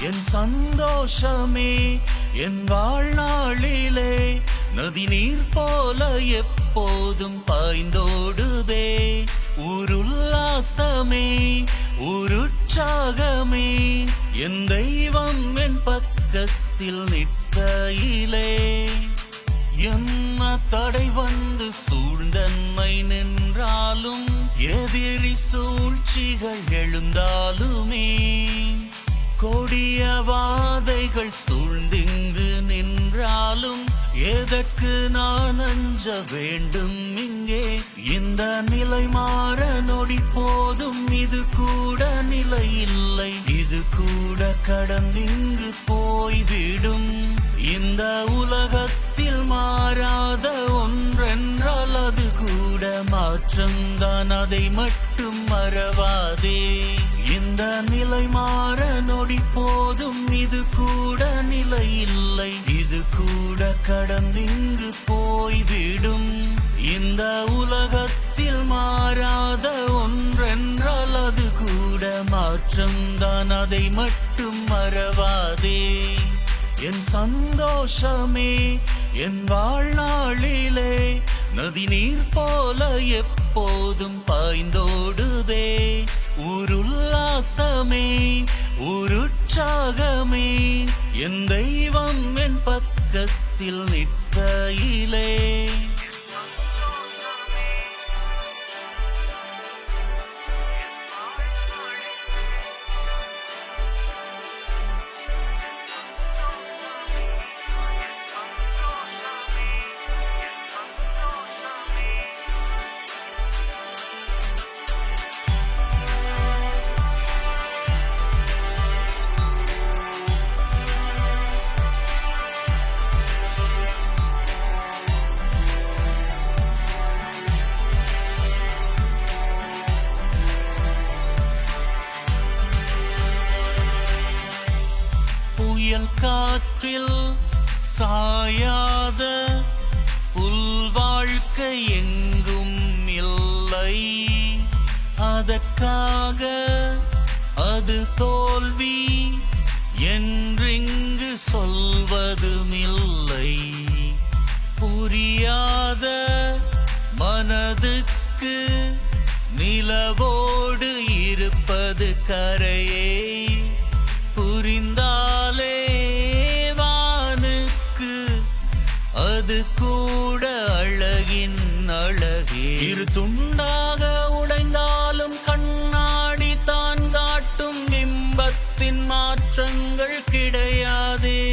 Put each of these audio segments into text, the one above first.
என் சந்தோஷமே என் வாழ்நாளிலே நதி நீர் போல எப்போதும் பாய்ந்தோடுதே. உல்லாசமே உற்சாகமே என் தெய்வம் என் பக்கத்தில் நிற்கையிலே. என்ன தடை வந்து சூழ்ந்தன்மை நின்றாலும் எதிரி சூழ்ச்சிகள் எழுந்தாலுமே கொடிய வாதைகள் சூழ்ந்திங்கு நின்றாலும் எதற்கு நான் அஞ்ச வேண்டும் இங்கே. இந்த நிலை மாற நொடி போதும், இது கூட நிலை இல்லை, இது கூட கடந்திங்கு போய்விடும். இந்த உலகத்தில் மாறாத ஒன்றென்றால் அது கூட மாற்றம்தான், அதை மட்டும் மறவாதே. இந்த நிலை மாற நொடி போதும், இது கூட நிலை இல்லை, இது கூட கடந்திங்கு போய்விடும். இந்த உலகத்தில் மாறாத ஒன்றென்றால் அது கூட மாற்றம்தான், அதை மட்டும் மறவாதே. என் சந்தோஷமே என் வாழ்நாளிலே நதி நீர் போல எப்போதும் பாய்ந்தோடுதே. உல்லாசமே உற்சாகமே என் தெய்வம் என் பக்கத்தில் நிற்கையிலே. புயல் காற்றில் சாயாத புல் வாழ்க்கை எங்கும் இல்லை, அதற்காக அது தோல்வி என்றிங்கு சொல்வதுமில்லை. புரியாத மனதுக்கு நிலவோடு இருப்பது கரையே, புரிந்தாலே வானுக்கு அது கூட அழகின் அழகே. இரு துண்டாக உடைந்தாலும் கண்ணாடி தான் காட்டும் பிம்பத்தின் மாற்றங்கள் கிடையாதே.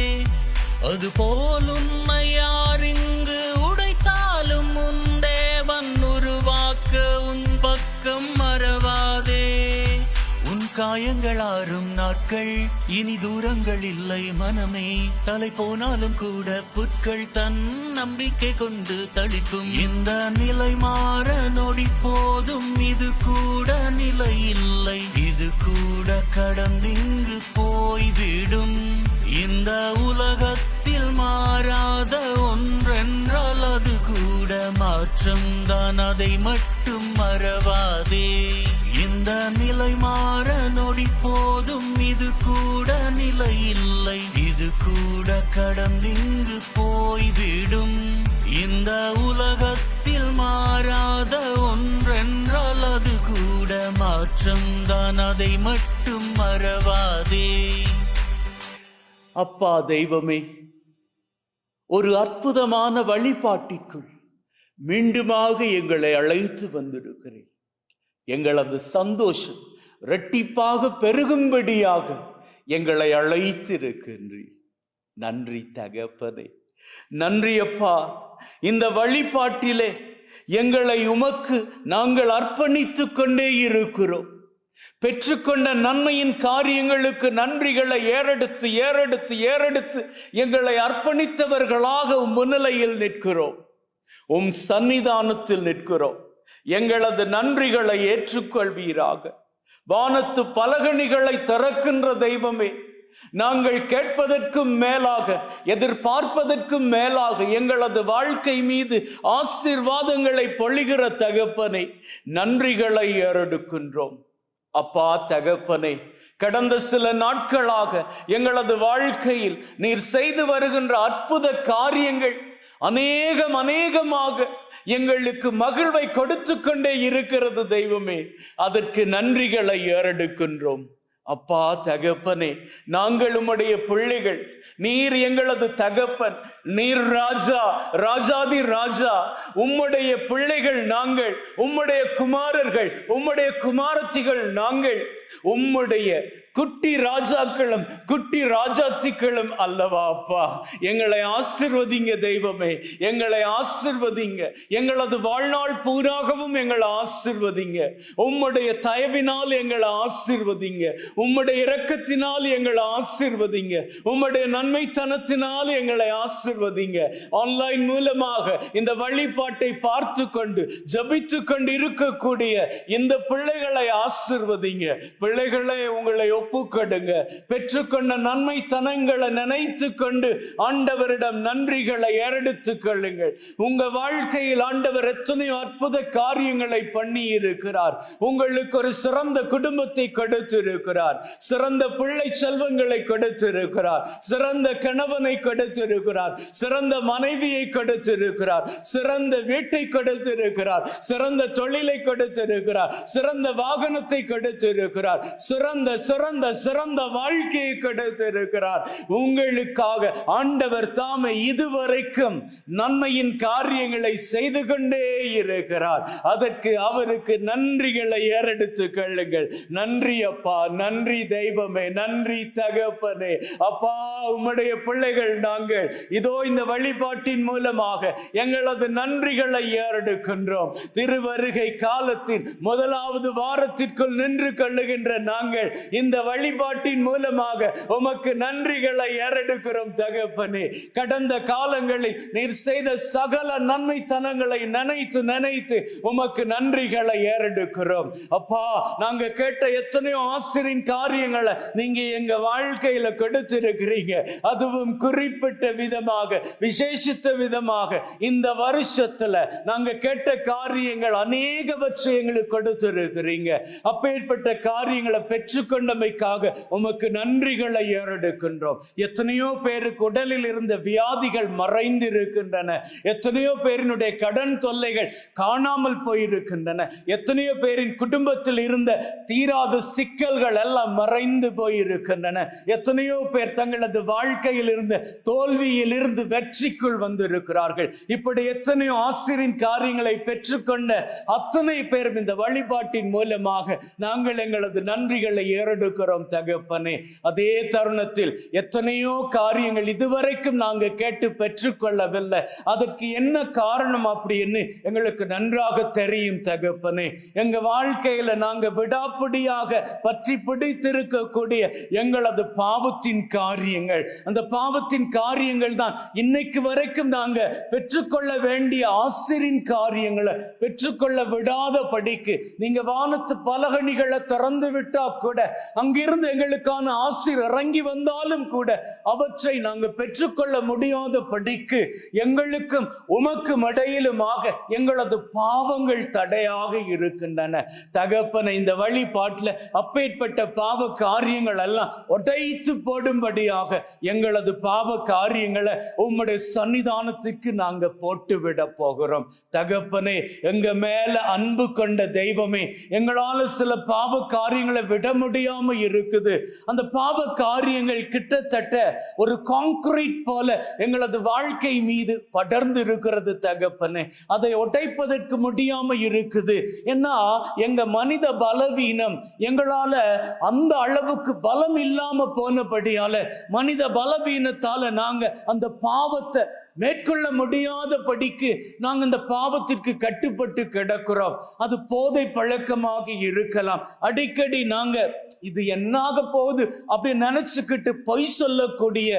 அது போல் உன்னை யார் இங்கு உடைத்தாலும் உன் தேவன் உருவாக்க உன் பக்கம் மறவாதே. உன் காயங்கள் ஆறும் நாட்கள் இனி தூரங்கள் இல்லை மனமே. தலை போனாலும் கூட புட்கள் தன் நம்பிக்கை கொண்டு தளிக்கும். இந்த நிலை மாற நொடி போதும், இது கூட நிலை இல்லை, இது கூட கடந்திங்கு போய்விடும். இந்த உலகத்தில் மாறாத ஒன்றென்றால் அது கூட மாற்றம்தான், அதை மட்டும் மறவாதே. இந்த நிலை மாற நொடி போதும், இது கூட நிலை இல்லை, இது கூட கடந்திங்கு போய்விடும். இந்த உலகத்தில் மாறாத ஒன்றென்றால் அது கூட மாற்றம்தான், அதை மட்டும் மறவாதே. அப்பா தெய்வமே, ஒரு அற்புதமான வழிபாட்டிற்குள் மீண்டுமாக எங்களை அழைத்து வந்திருக்கிறேன். எங்களது சந்தோஷம் இரட்டிப்பாக பெருகும்படியாக எங்களை அழைத்திருக்கின்றீர். நன்றி தகப்பனே, நன்றி அப்பா. இந்த வழிபாட்டிலே எங்களை உமக்கு நாங்கள் அர்ப்பணித்துக் கொண்டே இருக்கிறோம். பெற்றுக்கொண்ட நன்மையின் காரியங்களுக்கு நன்றிகளை ஏறெடுத்து ஏறெடுத்து ஏறெடுத்து எங்களை அர்ப்பணித்தவர்களாக முன்னிலையில் நிற்கிறோம், உம் சன்னிதானத்தில் நிற்கிறோம். எங்களது நன்றிகளை ஏற்றுக்கொள்வீராக. வானத்து பலகணிகளை திறக்கின்ற தெய்வமே, நாங்கள் கேட்பதற்கும் மேலாக எதிர்பார்ப்பதற்கும் மேலாக எங்களது வாழ்க்கை மீது ஆசீர்வாதங்களை பொழிகிற தகப்பனை நன்றிகளை ஏறெடுக்கின்றோம். அப்பா தகப்பனே, கடந்த சில நாட்களாக எங்களது வாழ்க்கையில் நீர் செய்து வருகின்ற அற்புத காரியங்கள் அநேகமாக எங்களுக்கு மகிழ்வை கொடுத்து கொண்டே இருக்கிறது தெய்வமே. அதற்கு நன்றிகளை ஏறெடுக்கின்றோம். அப்பா தகப்பனே, நாங்கள் உம்முடைய பிள்ளைகள். நீர் எங்களது தகப்பன், நீர் ராஜா, ராஜாதி ராஜா. உம்முடைய பிள்ளைகள் நாங்கள், உம்முடைய குமாரர்கள், உம்முடைய குமாரத்திகள் நாங்கள். உம்முடைய குட்டி ராஜாக்களும் குட்டி ராஜாத்திகளும் அல்லவா அப்பா. எங்களை ஆசிர்வதிங்க தெய்வமே, எங்களை ஆசிர்வதிங்க. எங்களது வாழ்நாள் பூராகவும் எங்களை ஆசிர்வதிங்க. உம்முடைய தயவினால் எங்களை ஆசிர்வதிங்க. உம்முடைய இரக்கத்தினால் எங்களை ஆசிர்வதிங்க. உம்முடைய நன்மைத்தனத்தினால் எங்களை ஆசிர்வதிங்க. ஆன்லைன் மூலமாக இந்த வழிபாட்டை பார்த்து கொண்டு ஜபித்து கொண்டு இருக்கக்கூடிய இந்த பிள்ளைகளை ஆசிர்வதிங்க. பிள்ளைகளை உங்களை ஒப்புக்கொடுங்க. பெற்றுக்கொண்ட நன்மைத்தனங்களை நினைத்து கொண்டு ஆண்டவரிடம் நன்றிகளை ஏறெடுத்துக் கொள்ளுங்கள். உங்க வாழ்க்கையில் ஆண்டவர் எத்தனையோ அற்புத காரியங்களை பண்ணி இருக்கிறார். உங்களுக்கு ஒரு சிறந்த குடும்பத்தை கொடுத்திருக்கிறார், சிறந்த பிள்ளை செல்வங்களை கொடுத்திருக்கிறார், சிறந்த கணவனை கொடுத்திருக்கிறார், சிறந்த மனைவியை கொடுத்திருக்கிறார், சிறந்த வீட்டை கொடுத்திருக்கிறார், சிறந்த தொழிலை கொடுத்திருக்கிறார், சிறந்த வாகனத்தை கொடுத்திருக்கிறார், சிறந்த சிறந்த சிறந்த வாழ்க்கையை கொடுத்திருக்கிறார். உங்களுக்காக ஆண்டவர் தாமே இதுவரைக்கும் நன்மையின் காரியங்களை செய்து கொண்டே இருக்கிறார். அதற்கு அவருக்கு நன்றிகளை ஏறெடுத்துக் கொள்ளுங்கள். நன்றி அப்பா, நன்றி தெய்வமே, நன்றி தகப்பனே. அப்பா, உம்முடைய பிள்ளைகள் நாங்கள் இதோ இந்த வழிபாட்டின் மூலமாக எங்களது நன்றிகளை ஏறெடுக்கின்றோம். திருவருகை காலத்தின் முதலாவது வாரத்திற்குள் நின்று கொள்ளுகின்ற நாங்கள் இந்த வழிபாட்டின் மூலமாக உமக்கு நன்றிகளை ஏறெடுக்கிறோம் தகப்பனே. கடந்த காலங்களில் நீர் செய்த சகல நன்மைத்தனங்களை நினைத்து நினைத்து உமக்கு நன்றிகளை ஏறெடுக்கிறோம். அப்பா, நாங்க கேட்ட எத்தனையோ ஆசிரியின் காரியங்களை நீங்க எங்க வாழ்க்கையில கொடுத்திருக்கிறீங்க. அதுவும் குறிப்பிட்ட விதமாக, விசேஷித்த விதமாக இந்த வருஷத்துல நாங்க கேட்ட காரியங்கள் அநேகவற்றை எங்களுக்கு கொடுத்திருக்கிறீங்க. அப்பேற்பட்ட காரியங்களை பெற்றுக்கொண்டமைக்காக உமக்கு நன்றிகளை ஏறெடுக்கின்றோம். எத்தனையோ பேருக்கு உடலில் இருந்த வியாதிகள் மறைந்து இருக்கின்றன. எத்தனையோ பேரினுடைய கடன் தொல்லைகள் காணாமல் போயிருக்கின்றன. எத்தனையோ பேரின் குடும்பத்தில் இருந்த தீராத சிக்கல்கள் எல்லாம் மறைந்து போயிருக்கின்றன. எத்தனையோ பேர் தங்களது வாழ்க்கையில் இருந்த தோல்வியில் இருந்து வெற்றிக்குள் வந்திருக்கிறார்கள். இப்படி எத்தனையோ ஆசிரியின் காரியங்களை பெற்றுக்கொண்ட அத்தனை பேரும் இந்த வழிபாட்டின் மூலமாக நாங்கள் எங்களது நன்றிகளை ஏறெடுக்கிறோம் தகப்பனே. அதே தருணத்தில் எத்தனையோ காரியங்கள் இதுவரைக்கும் நாங்க கேட்டு பெற்றுக்கொள்ளவில்லை. அதற்கு என்ன காரணம் அப்படின்னு எங்களுக்கு நன்றாக தெரியும் தகப்பனே. எங்க வாழ்க்கையில நாங்க விடாப்பிடியாக பற்றி பிடித்திருக்கக்கூடிய எங்களது பாவத்தின் காரியங்கள், அந்த பாவத்தின் காரியங்கள் தான் இன்னைக்கு வரைக்கும் நாங்க பெற்றுக்கொள்ள வேண்டிய ஆசிரியின் காரியங்களை பெற்றுக்கொள்ள விடாத படிக்கு நீங்க வானத்து பலகணிகளை திறந்து விட்டா கூட, அங்கிருந்து எங்களுக்கான ஆசீர் இறங்கி வந்தாலும் கூட அவற்றை நாங்கள் பெற்றுக்கொள்ள முடியாத படிக்கு எங்களுக்கும் உமக்கும் இடையிலுமாக எங்களது பாவங்கள் தடையாக இருக்கின்றன தகப்பனை. இந்த வழிபாட்டில் அப்பேற்பட்ட பாவ காரியங்கள் எல்லாம் உடைத்து போடும்படியாக எங்களது பாவ காரியங்களை உம்முடைய சன்னிதானத்துக்கு நாங்க போட்டுவிட போகிறோம் தகப்பனே. எங்க மேல அன்பு கொண்ட தெய்வமே, எங்களால சில பாவ காரியங்களை விட முடியாம இருக்குது. அந்த பாவ காரியங்கள் கிட்டத்தட்ட ஒரு கான்கிரீட் போல எங்களது வாழ்க்கை மீது படர்ந்து இருக்கிறது தகப்பனே. அதை உடைப்பதற்கு முடியாம இருக்குது. ஏன்னா எங்க மனித பலவீனம் எங்களால அந்த அளவுக்கு பலம் இல்லாம போனபடியால, மனித பலவீனத்தால நாங்க அந்த பாவத்தை மேற்கொள்ள முடியாத படிக்கு நாங்க இந்த பாவத்திற்கு கட்டுப்பட்டு கிடக்கிறோம். அது போதை பழக்கமாக இருக்கலாம். அடிக்கடி நாங்க இது என்னாக போகுது அப்படி நினைச்சுக்கிட்டு பொய் சொல்லக்கூடிய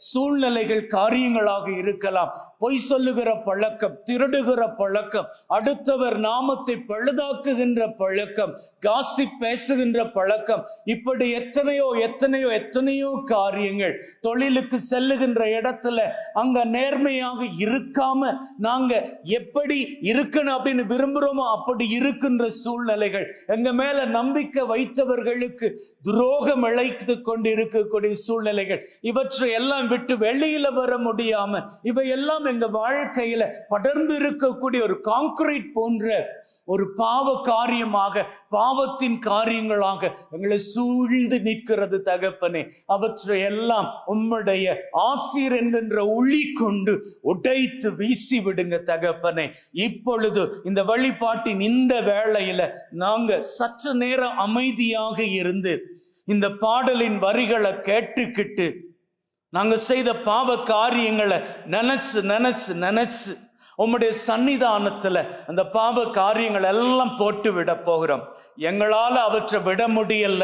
சூழ்நிலைகள் காரியங்களாக இருக்கலாம். பொய் சொல்லுகிற பழக்கம், திருடுகிற பழக்கம், அடுத்தவர் நாமத்தை பழுதாக்குகின்ற பழக்கம், காசிப் பேசுகின்ற பழக்கம், இப்படி எத்தனையோ எத்தனையோ எத்தனையோ காரியங்கள். தொழிலுக்கு செல்லுகின்ற இடத்துல அங்க நேர்மை தூய்மையாக இருக்காம நாங்க எப்படி இருக்கணும் அப்படின்னு விரும்புறோமோ அப்படி இருக்கின்ற சூழ்நிலைகள், எங்க மேல நம்பிக்கை வைத்தவர்களுக்கு துரோகம் இழைத்து கொண்டு இருக்கக்கூடிய சூழ்நிலைகள், இவற்றை எல்லாம் விட்டு வெளியில வர முடியாம இவையெல்லாம் எங்க வாழ்க்கையில படர்ந்து இருக்கக்கூடிய ஒரு கான்கிரீட் போன்ற ஒரு பாவ காரியமாக, பாவத்தின் காரியங்களாக எங்களை சூழ்ந்து நிற்கிறது தகப்பனே. அவற்றை எல்லாம் உம்முடைய ஆசீர் என்கின்ற ஒளி கொண்டு உடைத்து வீசி விடுங்க தகப்பனே. இப்பொழுது இந்த வழிபாட்டின் இந்த வேளையில நாங்க சற்று நேரம் அமைதியாக இருந்து இந்த பாடலின் வரிகளை கேட்டுக்கிட்டு நாங்க செய்த பாவ காரியங்களை நினைச்சு நினைச்சு நினைச்சு உம்முடைய சன்னிதானத்துல அந்த பாவ காரியங்கள் எல்லாம் போட்டு விட போகிறோம். எங்களால அவற்றை விட முடியல,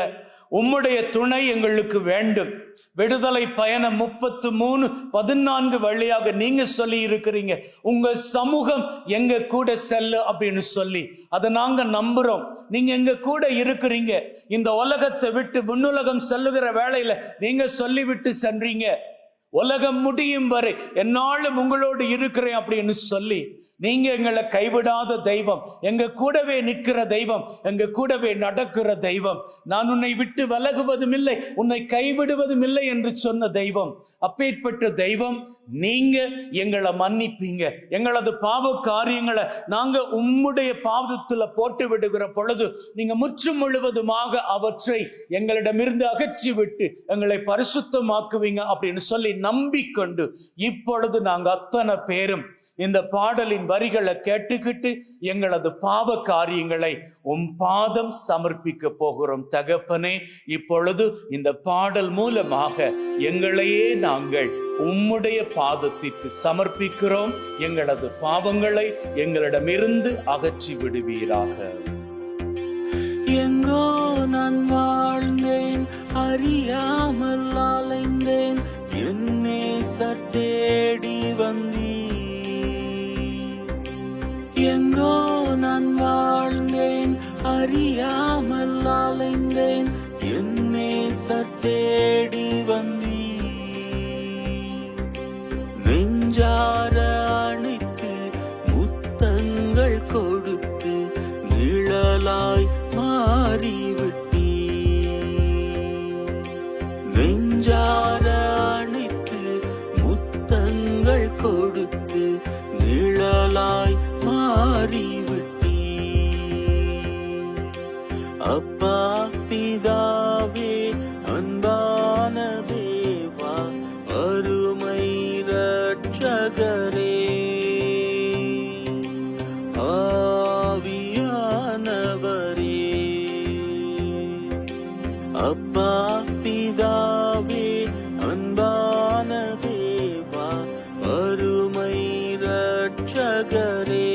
உம்முடைய துணை எங்களுக்கு வேண்டும். விடுதலை பயணம் 33:14 வழியாக நீங்க சொல்லி இருக்கிறீங்க, உங்க சமூகம் எங்க கூட செல்லு அப்படின்னு சொல்லி. அதை நாங்க நம்புறோம். நீங்க எங்க கூட இருக்கிறீங்க. இந்த உலகத்தை விட்டு விண்ணுலகம் செல்லுகிற வேளையில நீங்க சொல்லிவிட்டு சென்றீங்க, உலகம் முடியும் வரை என்னாலும் உங்களோடு இருக்கிறேன் அப்படின்னு சொல்லி நீங்க எங்களை கைவிடாத தெய்வம், எங்க கூடவே நிற்கிற தெய்வம், எங்க கூடவே நடக்கிற தெய்வம். நான் உன்னை விட்டு விலகுவதும் இல்லை, உன்னை கைவிடுவதும் இல்லை என்று சொன்ன தெய்வம். அப்பேற்பட்ட தெய்வம் நீங்க எங்களை மன்னிப்பீங்க. எங்களது பாவ காரியங்களை நாங்க உம்முடைய பாவத்துல போட்டு விடுகிற பொழுது நீங்க முற்றும் முழுவதுமாக அவற்றை எங்களிடமிருந்து அகற்றி விட்டு எங்களை பரிசுத்தமாக்குவீங்க அப்படின்னு சொல்லி நம்பிக்கொண்டு இப்பொழுது நாங்க அத்தனை பேரும் இந்த பாடலின் வரிகளை கேட்டுக்கிட்டு எங்களது பாவ காரியங்களை உம் பாதம் சமர்ப்பிக்க போகிறோம் தகப்பனே. இப்பொழுது இந்த பாடல் மூலமாக எங்களையே நாங்கள் உம்முடைய பாதத்திற்கு சமர்ப்பிக்கிறோம். எங்களது பாவங்களை எங்களிடமிருந்து அகற்றி விடுவீராக. எங்கோ நான் வாழ்ந்தேன், அறியாமல் அலைந்தேன், என்னே சட்டேடி வந்தீ. எங்கோ நான் வாழ்ந்தேன், அறியாமல் அலைந்தேன், என்னே சட்டேடி வந்தீ. நெஞ்சார அணைத்து முத்தங்கள் கொடுத்து நிழலாய் மாறிவிட்டீ. நெஞ்சார அணைத்து முத்தங்கள் கொடுத்து நிழலாய் மாறிவிட்டீ. அப்பா பிதாவே அன்பான தேவா அருமை ரட்சகரே, ஆவியானவரே. அப்பா பிதாவே அன்பான தேவா அருமை ரட்சகரே,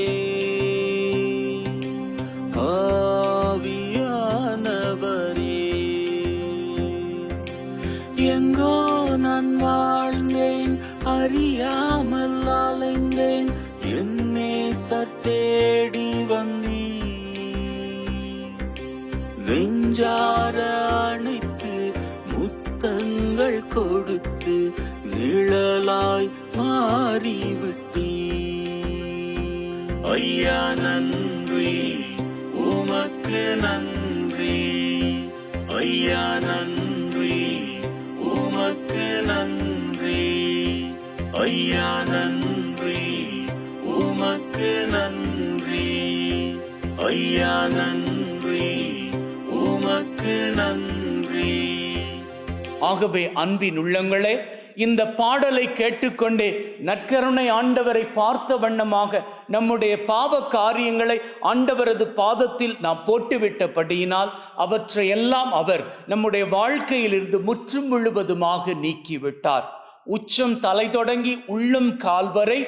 ஆவியானவரே. எங்கோ நான் வாழ்ந்தேன், அறியாமல் அலைந்தேன், என்னே சட்டேடி வந்தீ. நெஞ்சார அணைத்து முத்தங்கள் கொடுத்து நிழலாய் மாறிவிட்டீ. ஐயா நன்றி, உமக்கு நன்றி. ஐயா நன்றி, உமக்கு நன்றி. ஐயா நன்றி, உமக்கு நன்றி. ஐயா நன்றி, உமக்கு நன்றி. ஆகவே அன்பின் உள்ளங்களே, இந்த பாடலை கேட்டுக்கொண்டே நற்கருணை ஆண்டவரை பார்த்த வண்ணமாக நம்முடைய பாவ காரியங்களை ஆண்டவரது பாதத்தில் நாம் போட்டுவிட்டபடியினால் அவற்றையெல்லாம் அவர் நம்முடைய வாழ்க்கையிலிருந்து முற்றும் முழுவதுமாக நீக்கிவிட்டார். உச்சம் தலை தொடங்கி உள்ளம் கால் வரை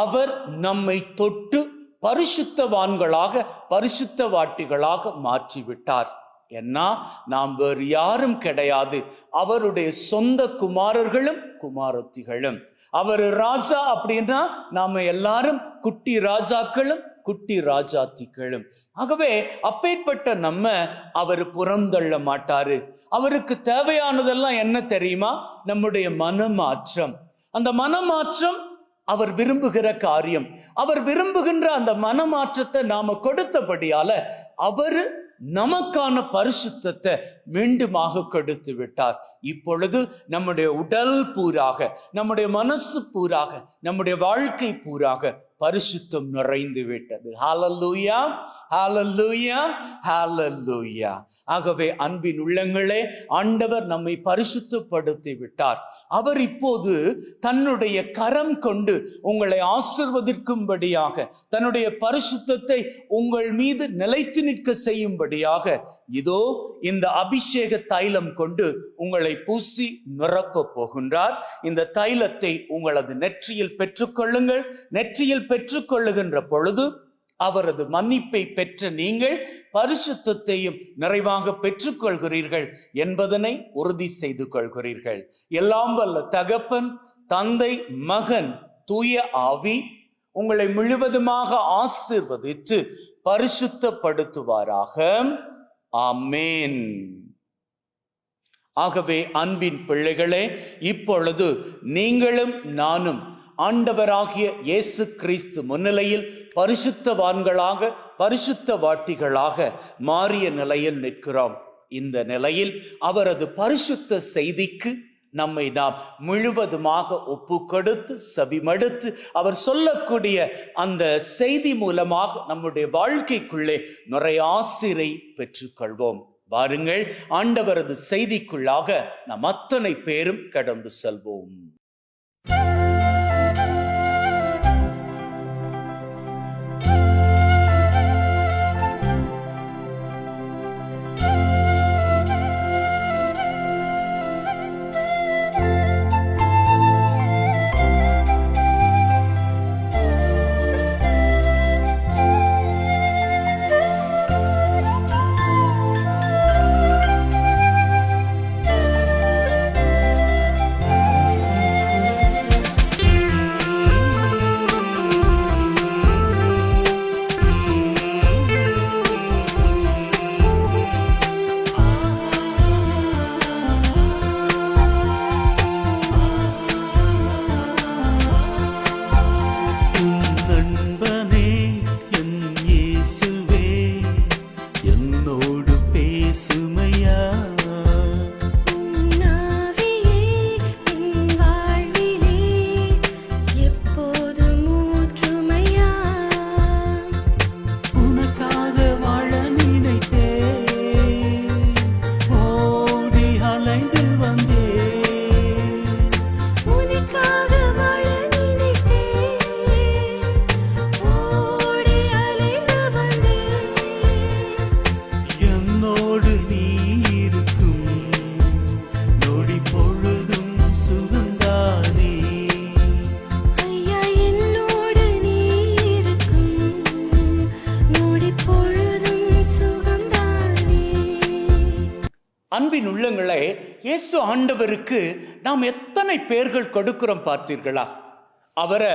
அவர் நம்மை தொட்டு பரிசுத்தவான்களாக பரிசுத்தவாட்டிகளாக மாற்றிவிட்டார். ஏன்னா நாம் வேறு யாரும் கிடையாது, அவருடைய சொந்த குமாரர்களும் குமாரத்திகளும். அவர் ராஜா அப்படின்னா நாம எல்லாரும் குட்டி ராஜாக்களும் குட்டி ராஜாத்திகளும். ஆகவே அப்பேற்பட்ட நம்ம அவர் புறந்தள்ள மாட்டாரு. அவருக்கு தேவையானதெல்லாம் என்ன தெரியுமா? நம்முடைய மனமாற்றம். அந்த மனமாற்றம் அவர் விரும்புகிற காரியம். அவர் விரும்புகின்ற அந்த மனமாற்றத்தை நாம கொடுத்தபடியால அவரு நமக்கான பரிசுத்தத்தை மீண்டுமாக கொடுத்து விட்டார். இப்பொழுது நம்முடைய உடல் பூராக, நம்முடைய மனசு பூராக, நம்முடைய வாழ்க்கை பூராக பரிசுத்தம் நிறைந்து விட்டது. ஹல்லேலூயா, ஹல்லேலூயா, ஹல்லேலூயா. ஆகவே அன்பின் உள்ளங்களே, ஆண்டவர் நம்மை பரிசுத்தப்படுத்தி விட்டார். அவர் இப்போது தன்னுடைய கரம் கொண்டு உங்களை ஆசீர்வதிக்கும்படியாக, தன்னுடைய பரிசுத்தத்தை உங்கள் மீது நிலைத்து நிற்க செய்யும்படியாக இதோ இந்த அபிஷேக தைலம் கொண்டு உங்களை பூசி நிரப்ப போகின்றார். இந்த தைலத்தை உங்களது நெற்றியில் பெற்றுக்கொள்ளுங்கள். நெற்றியில் பெற்றுக்கொள்ளுகின்ற பொழுது அவரது மன்னிப்பை பெற்ற நீங்கள் பரிசுத்தத்தையும் நிறைவாக பெற்றுக்கொள்கிறீர்கள் என்பதனை உறுதி செய்து கொள்கிறீர்கள். எல்லாம் வல்ல தகப்பன், தந்தை, மகன், தூய ஆவி உங்களை முழுவதுமாக ஆசீர்வதித்து பரிசுத்தப்படுத்துவாராக. ஆமென். ஆகவே அன்பின் பிள்ளைகளே, இப்பொழுது நீங்களும் நானும் ஆண்டவராகிய இயேசு கிறிஸ்து முன்னிலையில் பரிசுத்தவான்களாக, பரிசுத்தவாட்டிகளாக மாறிய நிலையில் நிற்கிறோம். இந்த நிலையில் அவரது பரிசுத்த செய்திக்கு நம்மை நாம் முழுவதுமாக ஒப்பு கொடுத்து செவிமடுத்து அவர் சொல்லக்கூடிய அந்த செய்தி மூலமாக நம்முடைய வாழ்க்கைக்குள்ளே நிறைய ஆசிரை பெற்றுக்கொள்வோம். வாருங்கள், ஆண்டவரது செய்திக்குள்ளாக நாம் அத்தனை பேரும் கடந்து செல்வோம். அன்பின் உள்ளங்களே, இயேசு ஆண்டவருக்கு நாம் எத்தனை பெயர்கள் கொடுக்கிறோம் பார்த்தீர்களா? அவரை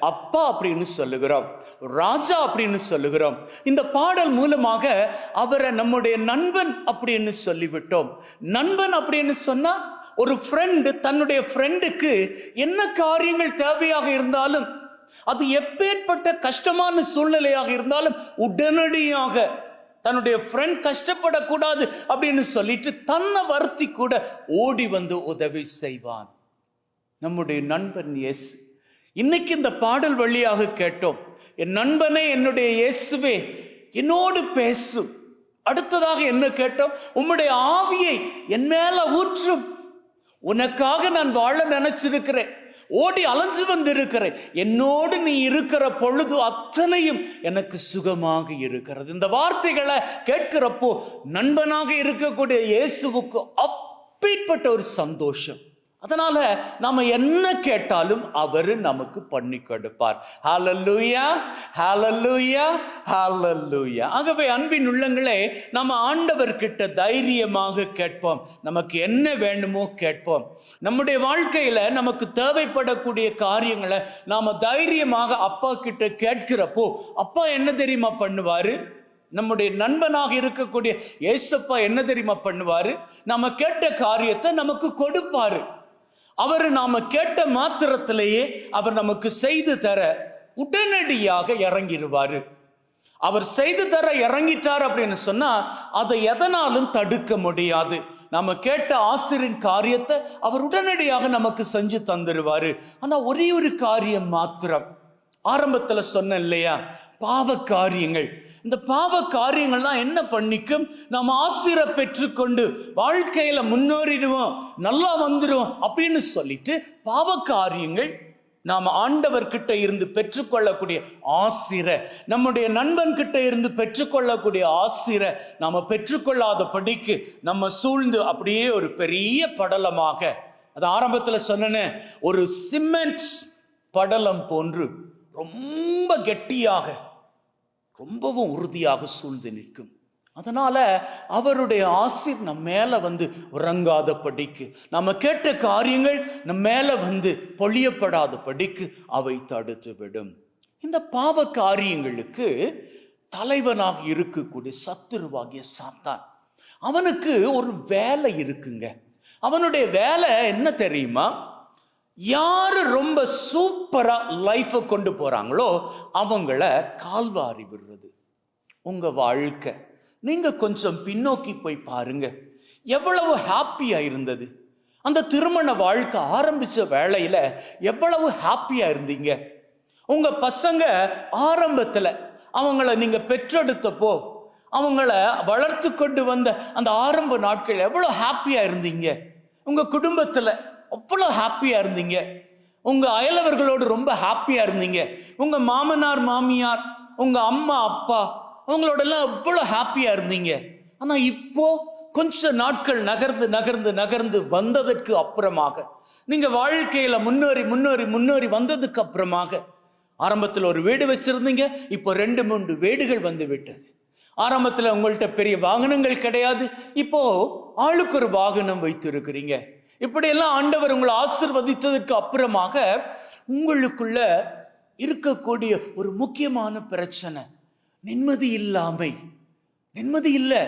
அப்பா அப்படின்னு சொல்லுகிறோம், ராஜா அப்படின்னு சொல்லுகிறோம். இந்த பாடல் மூலமாக அவரை நம்முடைய நண்பன் அப்படின்னு சொல்லிவிட்டோம். நண்பன் அப்படின்னு சொன்னா ஒரு ஃப்ரெண்டு தன்னுடைய ஃப்ரெண்டுக்கு என்ன காரியங்கள் தேவையாக இருந்தாலும், அது எப்பேற்பட்ட கஷ்டமான சூழ்நிலையாக இருந்தாலும் உடனடியாக தன்னுடைய ஃப்ரெண்ட் கஷ்டப்படக்கூடாது அப்படின்னு சொல்லிட்டு தன்னை வருத்தி கூட ஓடி வந்து உதவி செய்வான். நம்முடைய நண்பன் இயேசு. இன்னைக்கு இந்த பாடல் வழியாக கேட்டோம், என் நண்பனே, என்னுடைய இயேசுவே, என்னோடு பேசும். அடுத்ததாக என்ன கேட்டோம்? உம்முடைய ஆவியை என் மேல ஊற்றும். உனக்காக நான் வாழ நினைச்சிருக்கிறேன், ஓடி அலைஞ்சு வந்திருக்கிறேன். என்னோடு நீ இருக்கிற பொழுது அத்தனையும் எனக்கு சுகமாக இருக்கிறது. இந்த வார்த்தைகளை கேட்கிறப்போ நண்பனாக இருக்கக்கூடிய இயேசுவுக்கு அப்பேற்பட்ட ஒரு சந்தோஷம். அதனால நாம என்ன கேட்டாலும் அவரு நமக்கு பண்ணி கொடுப்பார். ஹல்லேலூயா, ஹல்லேலூயா, ஹல்லேலூயா. ஆகவே அன்பின் உள்ளங்களே, நம்ம ஆண்டவர்கிட்ட தைரியமாக கேட்போம். நமக்கு என்ன வேண்டுமோ கேட்போம். நம்முடைய வாழ்க்கையில நமக்கு தேவைப்படக்கூடிய காரியங்களை நாம தைரியமாக அப்பா கிட்ட கேட்கிறப்போ அப்பா என்ன தெரியுமா பண்ணுவாரு? நம்முடைய நண்பனாக இருக்கக்கூடிய ஏசப்பா என்ன தெரியுமா பண்ணுவாரு? நம்ம கேட்ட காரியத்தை நமக்கு கொடுப்பாரு. அவர் நாம கேட்ட மாத்திரத்திலேயே அவர் நமக்கு செய்து தர உடனடியாக இறங்கிடுவாரு. அவர் செய்து தர இறங்கிட்டார் அப்படின்னு சொன்னா அதை எதனாலும் தடுக்க முடியாது. நாம கேட்ட ஆசிரியின் காரியத்தை அவர் உடனடியாக நமக்கு செஞ்சு தந்துடுவாரு. ஆனா ஒரே ஒரு காரியம் மாத்திரம், ஆரம்பத்துல சொன்ன இல்லையா, பாவ காரியங்கள். இந்த பாவ காரியங்கள்லாம் என்ன பண்ணிக்கும், நம்ம ஆசிரை பெற்றுக்கொண்டு வாழ்க்கையில முன்னேறிடுவோம், நல்லா வந்துடுவோம் அப்படின்னு சொல்லிட்டு பாவ காரியங்கள் நாம ஆண்டவர்கிட்ட இருந்து பெற்றுக்கொள்ளக்கூடிய ஆசிரை, நம்முடைய நண்பன் கிட்ட இருந்து பெற்றுக்கொள்ளக்கூடிய ஆசிரை நாம பெற்றுக்கொள்ளாத படிக்கு நம்ம சூழ்ந்து அப்படியே ஒரு பெரிய படலமாக, அது ஆரம்பத்துல சொன்ன ஒரு சிமெண்ட் படலம் போன்று ரொம்ப கெட்டியாக ரொம்பவும் உறுதியாக சூழ்ந்து நிற்கும். அதனால அவருடைய ஆசீர் நம்ம மேல வந்து உறங்காத படிக்கு, நம்ம கேட்ட காரியங்கள் நம்ம மேல வந்து பொழியப்படாத படிக்கு அவை தடுத்து விடும். இந்த பாவ காரியங்களுக்கு தலைவனாக இருக்கக்கூடிய சத்துருவாகிய சாத்தான், அவனுக்கு ஒரு வேலை இருக்குங்க. அவனுடைய வேலை என்ன தெரியுமா, யாரு ரொம்ப சூப்பரா லைஃப கொண்டு போறாங்களோ அவங்கள கால்வாரி விடுறது. உங்க வாழ்க்கை நீங்க கொஞ்சம் பின்னோக்கி போய் பாருங்க, எவ்வளவு ஹாப்பியா இருந்தது. அந்த திருமண வாழ்க்கை ஆரம்பிச்ச வேளையில எவ்வளவு ஹாப்பியா இருந்தீங்க. உங்க பசங்க ஆரம்பத்துல அவங்கள நீங்க பெற்றெடுத்தப்போ, அவங்கள வளர்த்து கொண்டு வந்த அந்த ஆரம்ப நாட்கள் எவ்வளவு ஹாப்பியா இருந்தீங்க. உங்க குடும்பத்துல அவ்வளவு ஹாப்பியா இருந்தீங்க. உங்க அயலவர்களோடு ரொம்ப ஹாப்பியா இருந்தீங்க. உங்க மாமனார் மாமியார், உங்க அம்மா அப்பா, அவங்களோட எல்லாம் எவ்வளவு ஹாப்பியா இருந்தீங்க. ஆனா இப்போ கொஞ்ச நாட்கள் நகர்ந்து நகர்ந்து நகர்ந்து வந்ததற்கு அப்புறமாக, நீங்க வாழ்க்கையில முன்னேறி முன்னேறி முன்னேறி வந்ததுக்கு அப்புறமாக, ஆரம்பத்தில் ஒரு வீடு வச்சிருந்தீங்க, இப்போ 2-3 வீடுகள் வந்து விட்டது. ஆரம்பத்தில் உங்கள்கிட்ட பெரிய வாகனங்கள் கிடையாது, இப்போ ஆளுக்கு ஒரு வாகனம் வைத்து இருக்கிறீங்க. இப்படியெல்லாம் ஆண்டவர் உங்களை ஆசீர்வதித்ததற்கு அப்புறமாக உங்களுக்குள்ள இருக்கக்கூடிய ஒரு முக்கியமான பிரச்சனை நிம்மதி இல்லாமை. நிம்மதி இல்லை,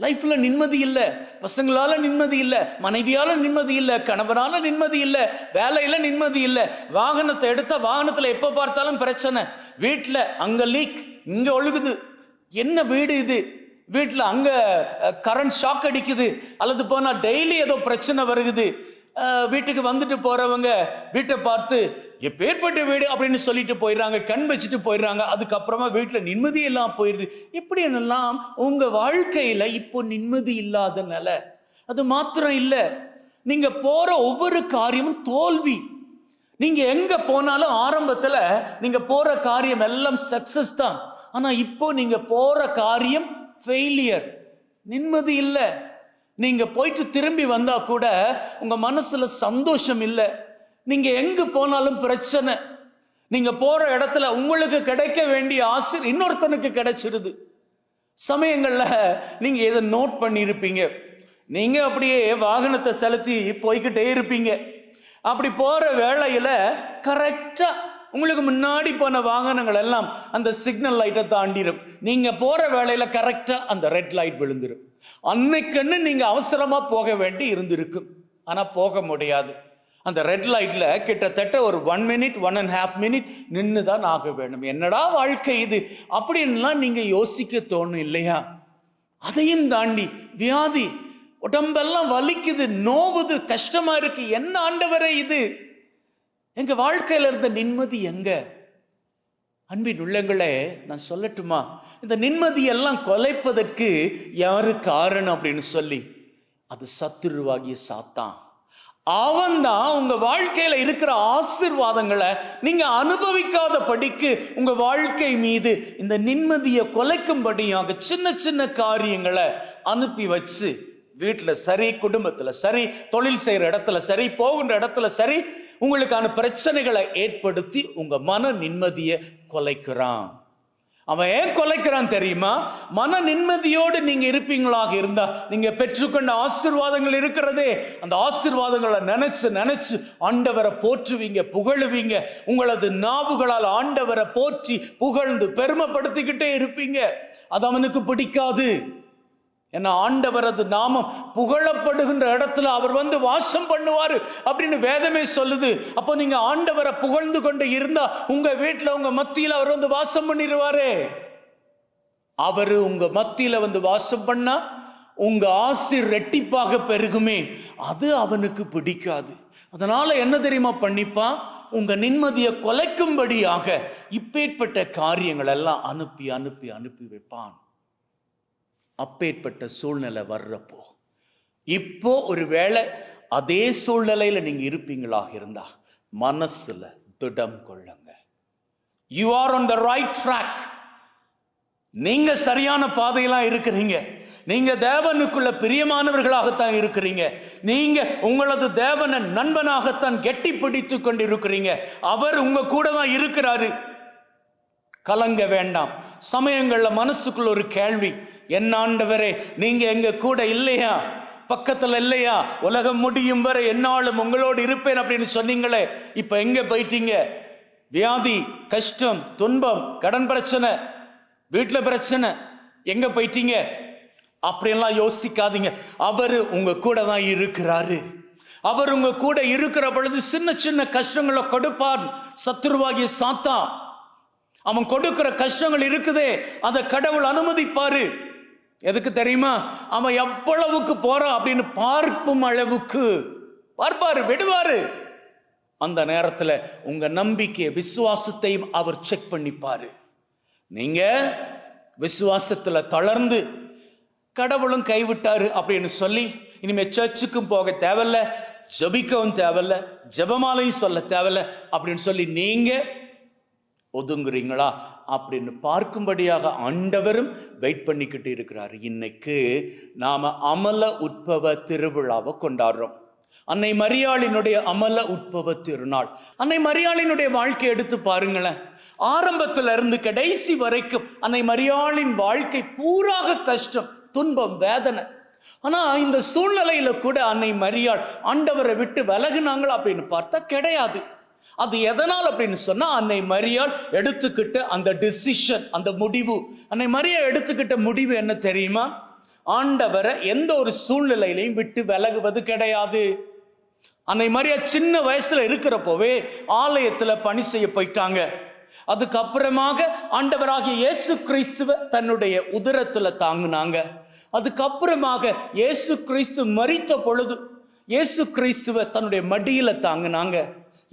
லைஃப்ல நிம்மதி இல்லை, பசங்களால நிம்மதி இல்லை, மனைவியால நிம்மதி இல்லை, கணவனால நிம்மதி இல்லை, வேலையில நிம்மதி இல்லை. வாகனத்தை எடுத்த வாகனத்துல எப்ப பார்த்தாலும் பிரச்சனை. வீட்டுல அங்க லீக், இங்க ஒழுகுது. என்ன வீடு இது, வீட்டுல அங்க கரண்ட் ஷாக் அடிக்குது, அல்லது போனா டெய்லி ஏதோ பிரச்சனை வருகுது. வீட்டுக்கு வந்துட்டு போறவங்க வீட்டை பார்த்து எப்பேற்பட்ட வீடு அப்படின்னு சொல்லிட்டு போயிடுறாங்க, கண் வச்சுட்டு போயிடுறாங்க. அதுக்கப்புறமா வீட்டுல நிம்மதி எல்லாம் போயிடுது. இப்படி என்னெல்லாம் உங்க வாழ்க்கையில இப்போ நிம்மதி இல்லாத நிலை. அது மாத்திரம் இல்ல, நீங்க போற ஒவ்வொரு காரியமும் தோல்வி. நீங்க எங்க போனாலும் ஆரம்பத்துல நீங்க போற காரியம் எல்லாம் சக்சஸ் தான், ஆனா இப்போ நீங்க போற காரியம் ஃபெயிலியர், நிம்மதி இல்லை. நீங்க போயிட்டு திரும்பி வந்தா கூட உங்க மனசுல சந்தோஷம் இல்லை. நீங்க எங்க போனாலும் பிரச்சனை. நீங்க போற இடத்துல உங்களுக்கு கிடைக்க வேண்டிய ஆசை இன்னொருத்தனுக்கு கிடைச்சிருது. சமயங்கள்ல நீங்க இதை நோட் பண்ணி இருப்பீங்க. நீங்க அப்படியே வாகனத்தை செலுத்தி போய்கிட்டே இருப்பீங்க. அப்படி போற வேளையில கரெக்டா உங்களுக்கு முன்னாடி போன வாகனங்கள் எல்லாம் அந்த சிக்னல் லைட்டை தாண்டிடும். நீங்க போற வேளையில கரெக்டா அந்த ரெட் லைட் விழுந்துடும். அன்னைக்குன்னு நீங்க அவசரமா போக வேண்டி இருந்திருக்கும், ஆனா போக முடியாது. அந்த ரெட் லைட்ல கிட்டத்தட்ட ஒரு 1 minute 1.5 minute நின்றுதான் ஆக வேண்டும். என்னடா வாழ்க்கை இது அப்படின்லாம் நீங்க யோசிக்க தோணும் இல்லையா? அதையும் தாண்டி வியாதி, உடம்பெல்லாம் வலிக்குது, நோவுது, கஷ்டமா இருக்கு. என்ன ஆண்டவரே இது, எங்க வாழ்க்கையில இருந்த நிம்மதி எங்க? அன்பின் உள்ளங்களே, நான் சொல்லட்டுமா, இந்த நிம்மதியெல்லாம் கொலைப்பதற்கு யாரு காரணம் அப்படின்னு சொல்லி, அது சத்துருவாகிய சாத்தான். அவன் தான் உங்க வாழ்க்கையில இருக்கிற ஆசீர்வாதங்களை நீங்க அனுபவிக்காத படிக்கு உங்க வாழ்க்கை மீது இந்த நிம்மதியை கொலைக்கும்படியாக சின்ன சின்ன காரியங்களை அனுப்பி வச்சு, வீட்டுல சரி, குடும்பத்துல சரி, தொழில் செய்யற இடத்துல சரி, போகின்ற இடத்துல சரி, உங்களுக்கான பிரச்சனைகளை ஏற்படுத்தி உங்க மன நிம்மதியை கொலைக்கிறான். அவன் ஏன் கொலைக்கிறான் தெரியுமா? மன நிம்மதியோடு நீங்க இருப்பீங்களாக இருந்தா, நீங்க பெற்றுக்கொண்ட ஆசீர்வாதங்கள் இருக்கிறதே, அந்த ஆசீர்வாதங்களை நினைச்சு நினைச்சு ஆண்டவரை போற்றுவீங்க, புகழுவீங்க. உங்களது நாவுகளால் ஆண்டவரை போற்றி புகழ்ந்து பெருமைப்படுத்திக்கிட்டே இருப்பீங்க. அது அவனுக்கு பிடிக்காது. ஏன்னா ஆண்டவரது நாமம் புகழப்படுகின்ற இடத்துல அவர் வந்து வாசம் பண்ணுவாரு அப்படின்னு வேதமே சொல்லுது. அப்போ நீங்க ஆண்டவரை புகழ்ந்து கொண்டு இருந்தா உங்க வீட்டுல உங்க மத்தியில அவர் வந்து வாசம் பண்ணிடுவாரு. அவரு உங்க மத்தியில வந்து வாசம் பண்ணா உங்க ஆசி ரெட்டிப்பாக பெருகுமே. அது அவனுக்கு பிடிக்காது. அதனால என்ன தெரியுமா பண்ணிப்பான்? உங்க நிம்மதியை கொலைக்கும்படியாக இப்பேற்பட்ட காரியங்கள் எல்லாம் அனுப்பி அனுப்பி அனுப்பி வைப்பான். அப்பேற்பட்ட சூழ்நிலை வர்றப்போ இப்போ ஒருவேளை அதே சூழ்நிலையில நீங்க இருப்பீங்களாக இருந்தா மனசுல திடம் கொள்ளுங்க. You are on the right track. நீங்க சரியான பாதையெல்லாம் இருக்கிறீங்க. நீங்க தேவனுக்குள்ள பிரியமானவர்களாகத்தான் இருக்கிறீங்க. நீங்க உங்களது தேவனை நண்பனாகத்தான் கெட்டி பிடித்து கொண்டு இருக்கிறீங்க. அவர் உங்க கூட தான் இருக்கிறாரு. கலங்க வேண்டாம். சமயங்கள்ல மனசுக்குள்ள ஒரு கேள்வி, என்ன ஆண்டவரே நீங்க எங்க கூட இல்லையா, பக்கத்துல இல்லையா, உலகம் முடியும் வரை என்னாலும் உங்களோடு இருப்பேன் அப்படின்னு சொன்னீங்களே, இப்ப எங்க போயிட்டீங்க? வியாதி, கஷ்டம், துன்பம், கடன் பிரச்சனை, வீட்டுல பிரச்சனை, எங்க போயிட்டீங்க? அப்படியெல்லாம் யோசிக்காதீங்க. அவரு உங்க கூட தான் இருக்கிறாரு. அவர் உங்க கூட இருக்கிற பொழுது சின்ன சின்ன கஷ்டங்களை கொடுப்பார். சத்துருவாகிய சாத்தான் அவன் கொடுக்கிற கஷ்டங்கள் இருக்குதே, அதை கடவுள் அனுமதிப்பாரு. எதுக்கு தெரியுமா? அவன் எவ்வளவுக்கு போறான் அப்படின்னு பார்க்கும் அளவுக்கு பார்ப்பாரு, விடுவாரு. அந்த நேரத்துல உங்க நம்பிக்கை விசுவாசத்தையும் அவர் செக் பண்ணிப்பாரு. நீங்க விசுவாசத்துல தளர்ந்து கடவுளும் கைவிட்டாரு அப்படின்னு சொல்லி இனிமே சர்ச்சுக்கும் போக தேவையில்ல, ஜபிக்கவும் தேவையில்ல, ஜபமாலையும் சொல்ல தேவையில்ல அப்படின்னு சொல்லி நீங்க ஒதுங்குறீங்களா அப்படின்னு பார்க்கும்படியாக ஆண்டவரும் வெயிட் பண்ணிக்கிட்டு இருக்கிறாரு. இன்னைக்கு நாம அமல உட்பவ திருவிழாவை கொண்டாடுறோம். அன்னை மரியாளினுடைய அமல உட்பவ திருநாள். அன்னை மரியாளினுடைய வாழ்க்கை எடுத்து பாருங்களேன். ஆரம்பத்துல இருந்து கடைசி வரைக்கும் அன்னை மரியாளின் வாழ்க்கை பூராக கஷ்டம், துன்பம், வேதனை. ஆனா இந்த சூழ்நிலையில கூட அன்னை மரியாள் ஆண்டவரை விட்டு விலகுனாங்களா அப்படின்னு பார்த்தா கிடையாது. அது எதனால் அப்படின்னு சொன்னா அன்னை மரியாள் எடுத்துக்கிட்ட அந்த டிசிஷன், அந்த முடிவு. அன்னை மரியாள் எடுத்துக்கிட்ட முடிவு என்ன தெரியுமா? ஆண்டவரை எந்த ஒரு சூழ்நிலையிலையும் விட்டு விலகுவது கிடையாது. அன்னை மரியா சின்ன வயசுல இருக்கிறப்போவே ஆலயத்துல பணி செய்ய போயிட்டாங்க. அதுக்கப்புறமாக ஆண்டவராகிய இயேசு கிறிஸ்துவ தன்னுடைய உதரத்துல தாங்குனாங்க. அதுக்கப்புறமாக இயேசு கிறிஸ்து மரித்த பொழுது இயேசு கிறிஸ்துவ தன்னுடைய மடியில தாங்குனாங்க.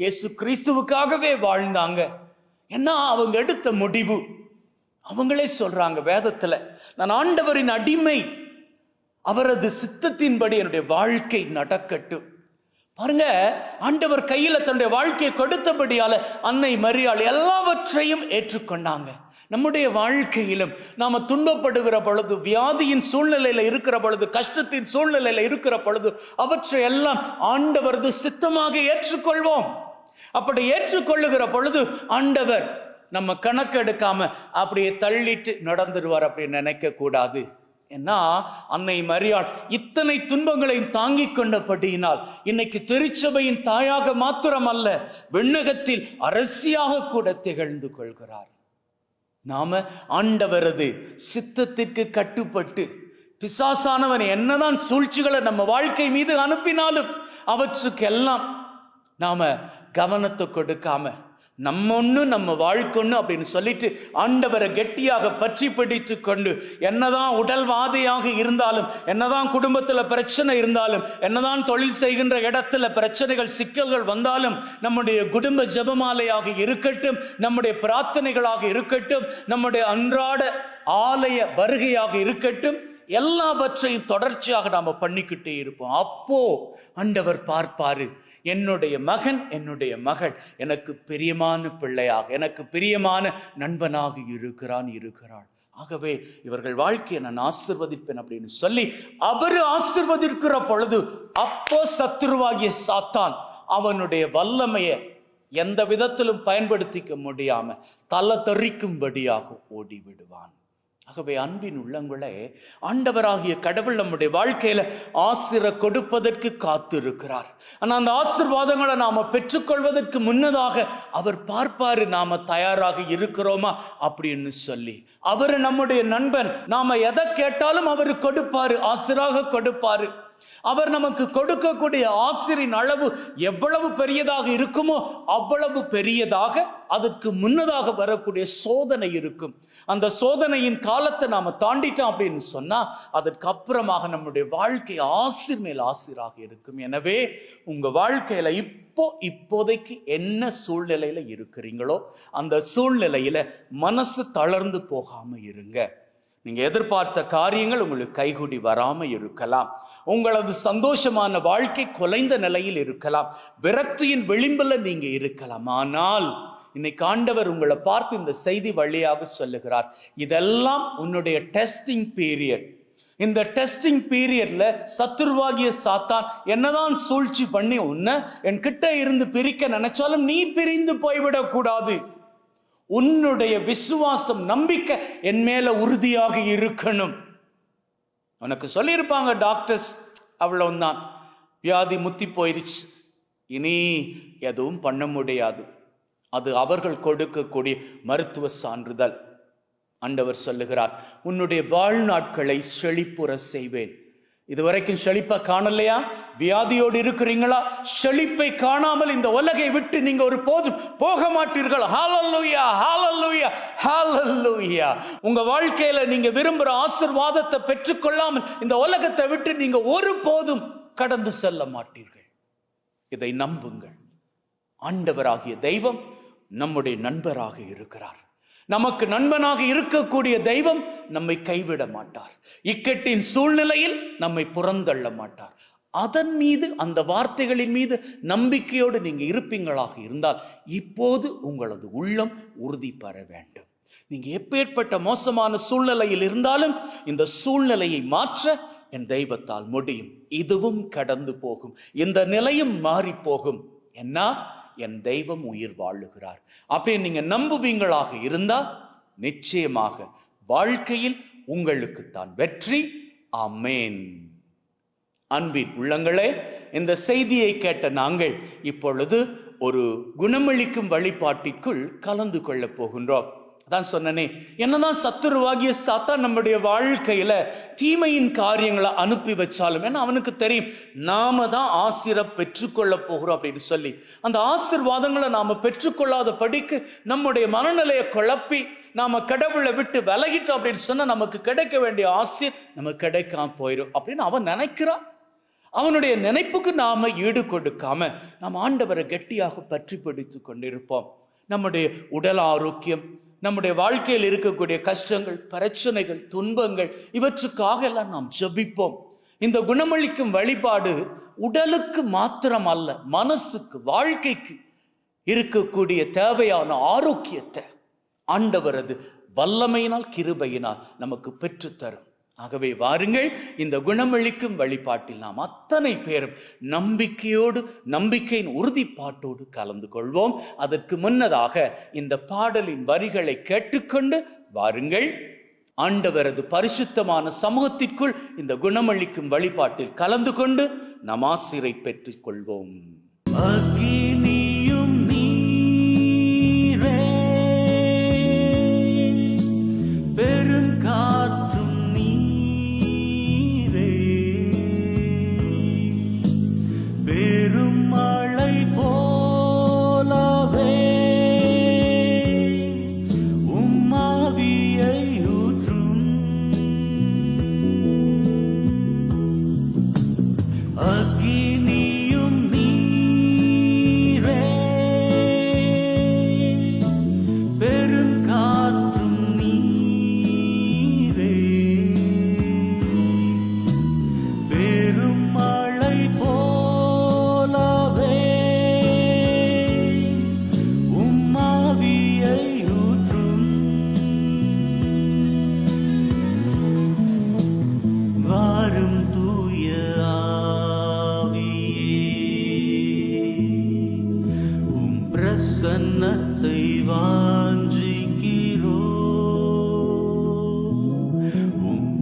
இயேசு கிறிஸ்துவுக்காகவே வாழ்ந்தாங்க. ஏன்னா அவங்க எடுத்த முடிவு. அவங்களே சொல்றாங்க வேதத்துல, நான் ஆண்டவரின் அடிமை, அவரது சித்தத்தின்படி என்னுடைய வாழ்க்கை நடக்கட்டும். பாருங்க, ஆண்டவர் கையில தன்னுடைய வாழ்க்கையை கொடுத்தபடியால அன்னை மரியாள் எல்லாவற்றையும் ஏற்றுக்கொண்டாங்க. நம்முடைய வாழ்க்கையிலும் நாம துன்பப்படுகிற பொழுது, வியாதியின் சூழ்நிலையில இருக்கிற பொழுது, கஷ்டத்தின் சூழ்நிலையில இருக்கிற பொழுது அவற்றை எல்லாம் ஆண்டவரது சித்தமாக ஏற்றுக்கொள்வோம். அப்படி ஏற்றுக்கொள்ளுகிற பொழுது ஆண்டவர் நம்ம கணக்கு எடுக்காம அப்படியே தள்ளிட்டு நடந்துருவார் அப்படின்னு நினைக்க கூடாது. ஏன்னா அன்னை மரியாள் இத்தனை துன்பங்களையும் தாங்கிக் கொண்டபடியினால் இன்னைக்கு திருச்சபையின் தாயாக மாத்திரம் அல்ல, விண்ணகத்தில் அரசியாக கூட திகழ்ந்து கொள்கிறார். நாம ஆண்டவரது சித்தத்திற்கு கட்டுப்பட்டு பிசாசானவன் என்னதான் சூழ்ச்சிகளை நம்ம வாழ்க்கை மீது அனுப்பினாலும் அவற்றுக்கெல்லாம் நாம கவனத்தை கொடுக்காம நம்ம வாழ்க்கொன்னு அப்படின்னு சொல்லிட்டு ஆண்டவரை கெட்டியாக பற்றி பிடித்து கொண்டு, என்னதான் உடல்வாதையாக இருந்தாலும், என்னதான் குடும்பத்துல பிரச்சனை இருந்தாலும், என்னதான் தொழில் செய்கின்ற இடத்துல பிரச்சனைகள் சிக்கல்கள் வந்தாலும், நம்முடைய குடும்ப ஜெபமாலையாக இருக்கட்டும், நம்முடைய பிரார்த்தனைகளாக இருக்கட்டும், நம்முடைய அன்றாட ஆலய வருகையாக இருக்கட்டும், எல்லாவற்றையும் தொடர்ச்சியாக நாம பண்ணிக்கிட்டே இருப்போம். அப்போ ஆண்டவர் பார்ப்பாரு, என்னுடைய மகன், என்னுடைய மகள் எனக்கு பிரியமான பிள்ளையாக, எனக்கு பிரியமான நண்பனாக இருக்கிறாள். ஆகவே இவர்கள் வாழ்க்கையை நான் ஆசீர்வதிப்பேன் அப்படின்னு சொல்லி அவரு ஆசீர்வதிக்கிற பொழுது, அப்போ சத்துருவாகிய சாத்தான் அவனுடைய வல்லமையை எந்த விதத்திலும் பயன்படுத்திக்க முடியாம தலை தெறிக்கும்படியாக ஓடி விடுவான். ஆகவே அன்பின் உள்ளங்களே, ஆண்டவராகிய கடவுள் நம்முடைய வாழ்க்கையில கொடுப்பதற்கு காத்து இருக்கிறார். ஆனா அந்த ஆசீர்வாதங்களை நாம பெற்றுக்கொள்வதற்கு முன்னதாக அவர் பார்ப்பாரு நாம தயாராக இருக்கிறோமா அப்படின்னு சொல்லி. அவரு நம்முடைய நண்பன். நாம எதை கேட்டாலும் அவரு கொடுப்பாரு, ஆசீராக கொடுப்பாரு. அவர் நமக்கு கொடுக்கக்கூடிய ஆசீரின் அளவு எவ்வளவு பெரியதாக இருக்குமோ அவ்வளவு பெரியதாக அதற்கு முன்னதாக வரக்கூடிய சோதனை இருக்கும். அந்த சோதனையின் காலத்தை நாம தாண்டிட்டோம் அப்படின்னு சொன்னா அதற்கு அப்புறமாக நம்முடைய வாழ்க்கை ஆசீர் மேல் ஆசீராக இருக்கும். எனவே உங்க வாழ்க்கையில இப்போதைக்கு என்ன சூழ்நிலையில இருக்கிறீங்களோ அந்த சூழ்நிலையில மனசு தளர்ந்து போகாம இருங்க. நீங்க எதிர்பார்த்த காரியங்கள் உங்களுக்கு கைகூடி வராம இருக்கலாம். உங்களது சந்தோஷமான வாழ்க்கை குலைந்த நிலையில் இருக்கலாம். விரக்தியின் விளிம்புல நீங்க இருக்கலாம். ஆனால் இன்னைக்கு ஆண்டவர் உங்களை பார்த்து இந்த செய்தி வழியாக சொல்லுகிறார், இதெல்லாம் உன்னுடைய டெஸ்டிங் பீரியட். இந்த டெஸ்டிங் பீரியட்ல சத்துருவாகிய சாத்தான் என்னதான் சூழ்ச்சி பண்ணி உன்னை என்கிட்ட இருந்து பிரிக்க நினைச்சாலும் நீ பிரிந்து போய்விடக் கூடாது. உன்னுடைய விசுவாசம், நம்பிக்கை என் மேல உறுதியாக இருக்கணும். உனக்கு சொல்லியிருப்பாங்க டாக்டர்ஸ், அவ்வளவுதான், வியாதி முத்தி போயிருச்சு, இனி எதுவும் பண்ண முடியாது. அது அவர்கள் கொடுக்கக்கூடிய மருத்துவ சான்றிதழ். ஆண்டவர் சொல்லுகிறார், உன்னுடைய வாழ்நாட்களை செழிப்புற செய்வேன். இதுவரைக்கும் செழிப்பை காணலையா? வியாதியோடு இருக்கிறீங்களா? செழிப்பை காணாமல் இந்த உலகை விட்டு நீங்க ஒரு போதும் போக மாட்டீர்கள். ஹல்லேலூயா, ஹல்லேலூயா, ஹல்லேலூயா. உங்க வாழ்க்கையில நீங்க விரும்புற ஆசீர்வாதத்தை பெற்றுக்கொள்ளாமல் இந்த உலகத்தை விட்டு நீங்க ஒரு போதும் கடந்து செல்ல மாட்டீர்கள். இதை நம்புங்கள். ஆண்டவராகிய தெய்வம் நம்முடைய நண்பராக இருக்கிறார். நமக்கு நண்பனாக இருக்கக்கூடிய தெய்வம் நம்மை கைவிட மாட்டார். இக்கட்டின் சூழ்நிலையில் நம்மை புறந்தள்ள மாட்டார். அதன் மீது, அந்த வார்த்தைகளின் மீது நம்பிக்கையோடு நீங்க இருப்பீங்களாக இருந்தால் இப்போது உங்களது உள்ளம் உறுதி பெற வேண்டும். நீங்க எப்பேற்பட்ட மோசமான சூழ்நிலையில் இருந்தாலும் இந்த சூழ்நிலையை மாற்ற என் தெய்வத்தால் முடியும். இதுவும் கடந்து போகும், இந்த நிலையும் மாறி போகும். என்ன? என் தெய்வம் உயிர் வாழுகிறார். அப்ப நீங்க நம்புவீங்களாக இருந்தா நிச்சயமாக வாழ்க்கையில் உங்களுக்கு தான் வெற்றி. ஆமென். அன்பின் உள்ளங்களே, இந்த செய்தியை கேட்ட நாங்கள் இப்பொழுது ஒரு குணமளிக்கும் வழிபாட்டிற்குள் கலந்து கொள்ள போகின்றோம். அதான் சொன்னனே, என்னதான் சத்துருவாகிய சாத்தான் நம்முடைய வாழ்க்கையில தீமையின் காரியங்களை அனுப்பி வச்சாலும், ஏன்னா அவனுக்கு தெரியும் நாம தான் ஆசீரை பெற்றுக்கொள்ள போகிறோம் அப்படின்னு சொல்லி, அந்த ஆசீர்வாதங்களை நாம பெற்றுக்கொள்ளாத படிக்கு நம்முடைய மனநிலையை குழப்பி நாம கடவுளை விட்டு விலகிட்டோம் அப்படின்னு சொன்னா நமக்கு கிடைக்க வேண்டிய ஆசீர் நமக்கு கிடைக்காம போயிடும் அப்படின்னு அவன் நினைக்கிறான். அவனுடைய நினைப்புக்கு நாம ஈடு கொடுக்காம நாம் ஆண்டவரை கெட்டியாக பற்றி பிடித்து கொண்டிருப்போம். நம்முடைய உடல் ஆரோக்கியம், நம்முடைய வாழ்க்கையில் இருக்கக்கூடிய கஷ்டங்கள், பிரச்சனைகள், துன்பங்கள், இவற்றுக்காக எல்லாம் நாம் ஜெபிப்போம். இந்த குணமளிக்கும் வழிபாடு உடலுக்கு மாத்திரம் அல்ல, மனசுக்கு, வாழ்க்கைக்கு இருக்கக்கூடிய தேவையான ஆரோக்கியத்தை ஆண்டவரது வல்லமையினால், கிருபையினால் நமக்கு பெற்றுத்தரும். ஆகவே வாருங்கள், இந்த குணமளிக்கும் வழிபாட்டில் நாம் அத்தனை பேரும் நம்பிக்கையோடு, நம்பிக்கையின் உறுதிப்பாட்டோடு கலந்து கொள்வோம். அதற்கு முன்னதாக இந்த பாடலின் வரிகளை கேட்டுக்கொண்டு வாருங்கள், ஆண்டவரது பரிசுத்தமான சமூகத்திற்குள் இந்த குணமளிக்கும் வழிபாட்டில் கலந்து கொண்டு நாம் ஆசீரை பெற்றுக் கொள்வோம். அக்கினியும் நீரே, பெருங்காற்றும் அக்கினியும் நீரே,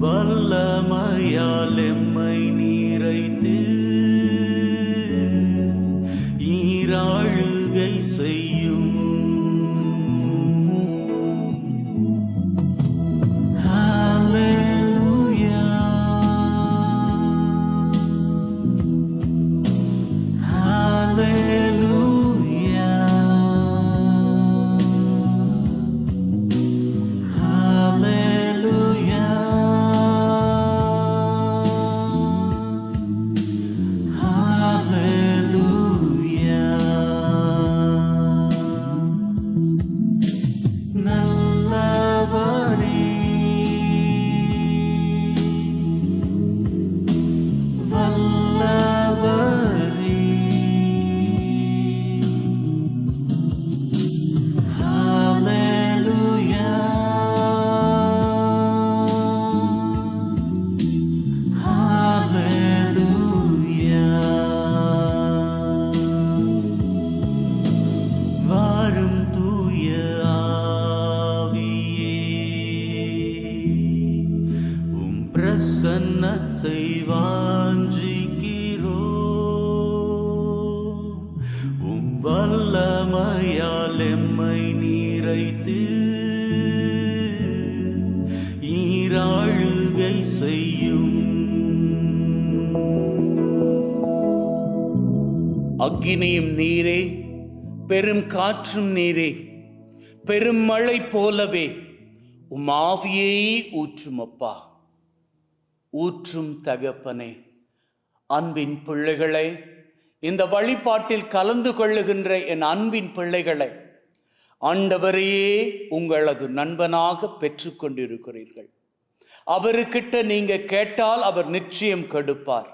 வல்லமையால் எம்மை நீரைத்து ஈராழுகை செய்யும். பிரசன்னத்தை வாஞ்சிக்கிறோ வல்லமையால் எம்மை நீரைத்து ஈராழுகை செய்யும். அக்கினியும் நீரே, பெரும் காற்றும் நீரே, பெரும் மழை போலவே ஆவியை ஊற்றும் அப்பா. ஊற்றும் தகப்பனே, அன்பின் பிள்ளைகளை, இந்த வழிபாட்டில் கலந்து கொள்ளுகின்ற என் அன்பின் பிள்ளைகளை ஆண்டவரையே உங்களது நண்பனாக பெற்றுக்கொண்டிருக்கிறீர்கள். அவருக்கிட்ட நீங்க கேட்டால் அவர் நிச்சயம் கொடுப்பார்.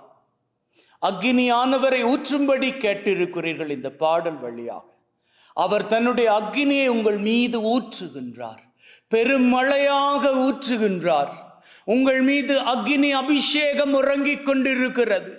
அக்கினியானவரை ஊற்றும்படி கேட்டிருக்கிறீர்கள். இந்த பாடல் வழியாக அவர் தன்னுடைய அக்கினியை உங்கள் மீது ஊற்றுகின்றார், பெரும் மழையாக ஊற்றுகின்றார். உங்கள் மீது அக்கினி அபிஷேகம் உறங்கிக் கொண்டிருக்கிறது.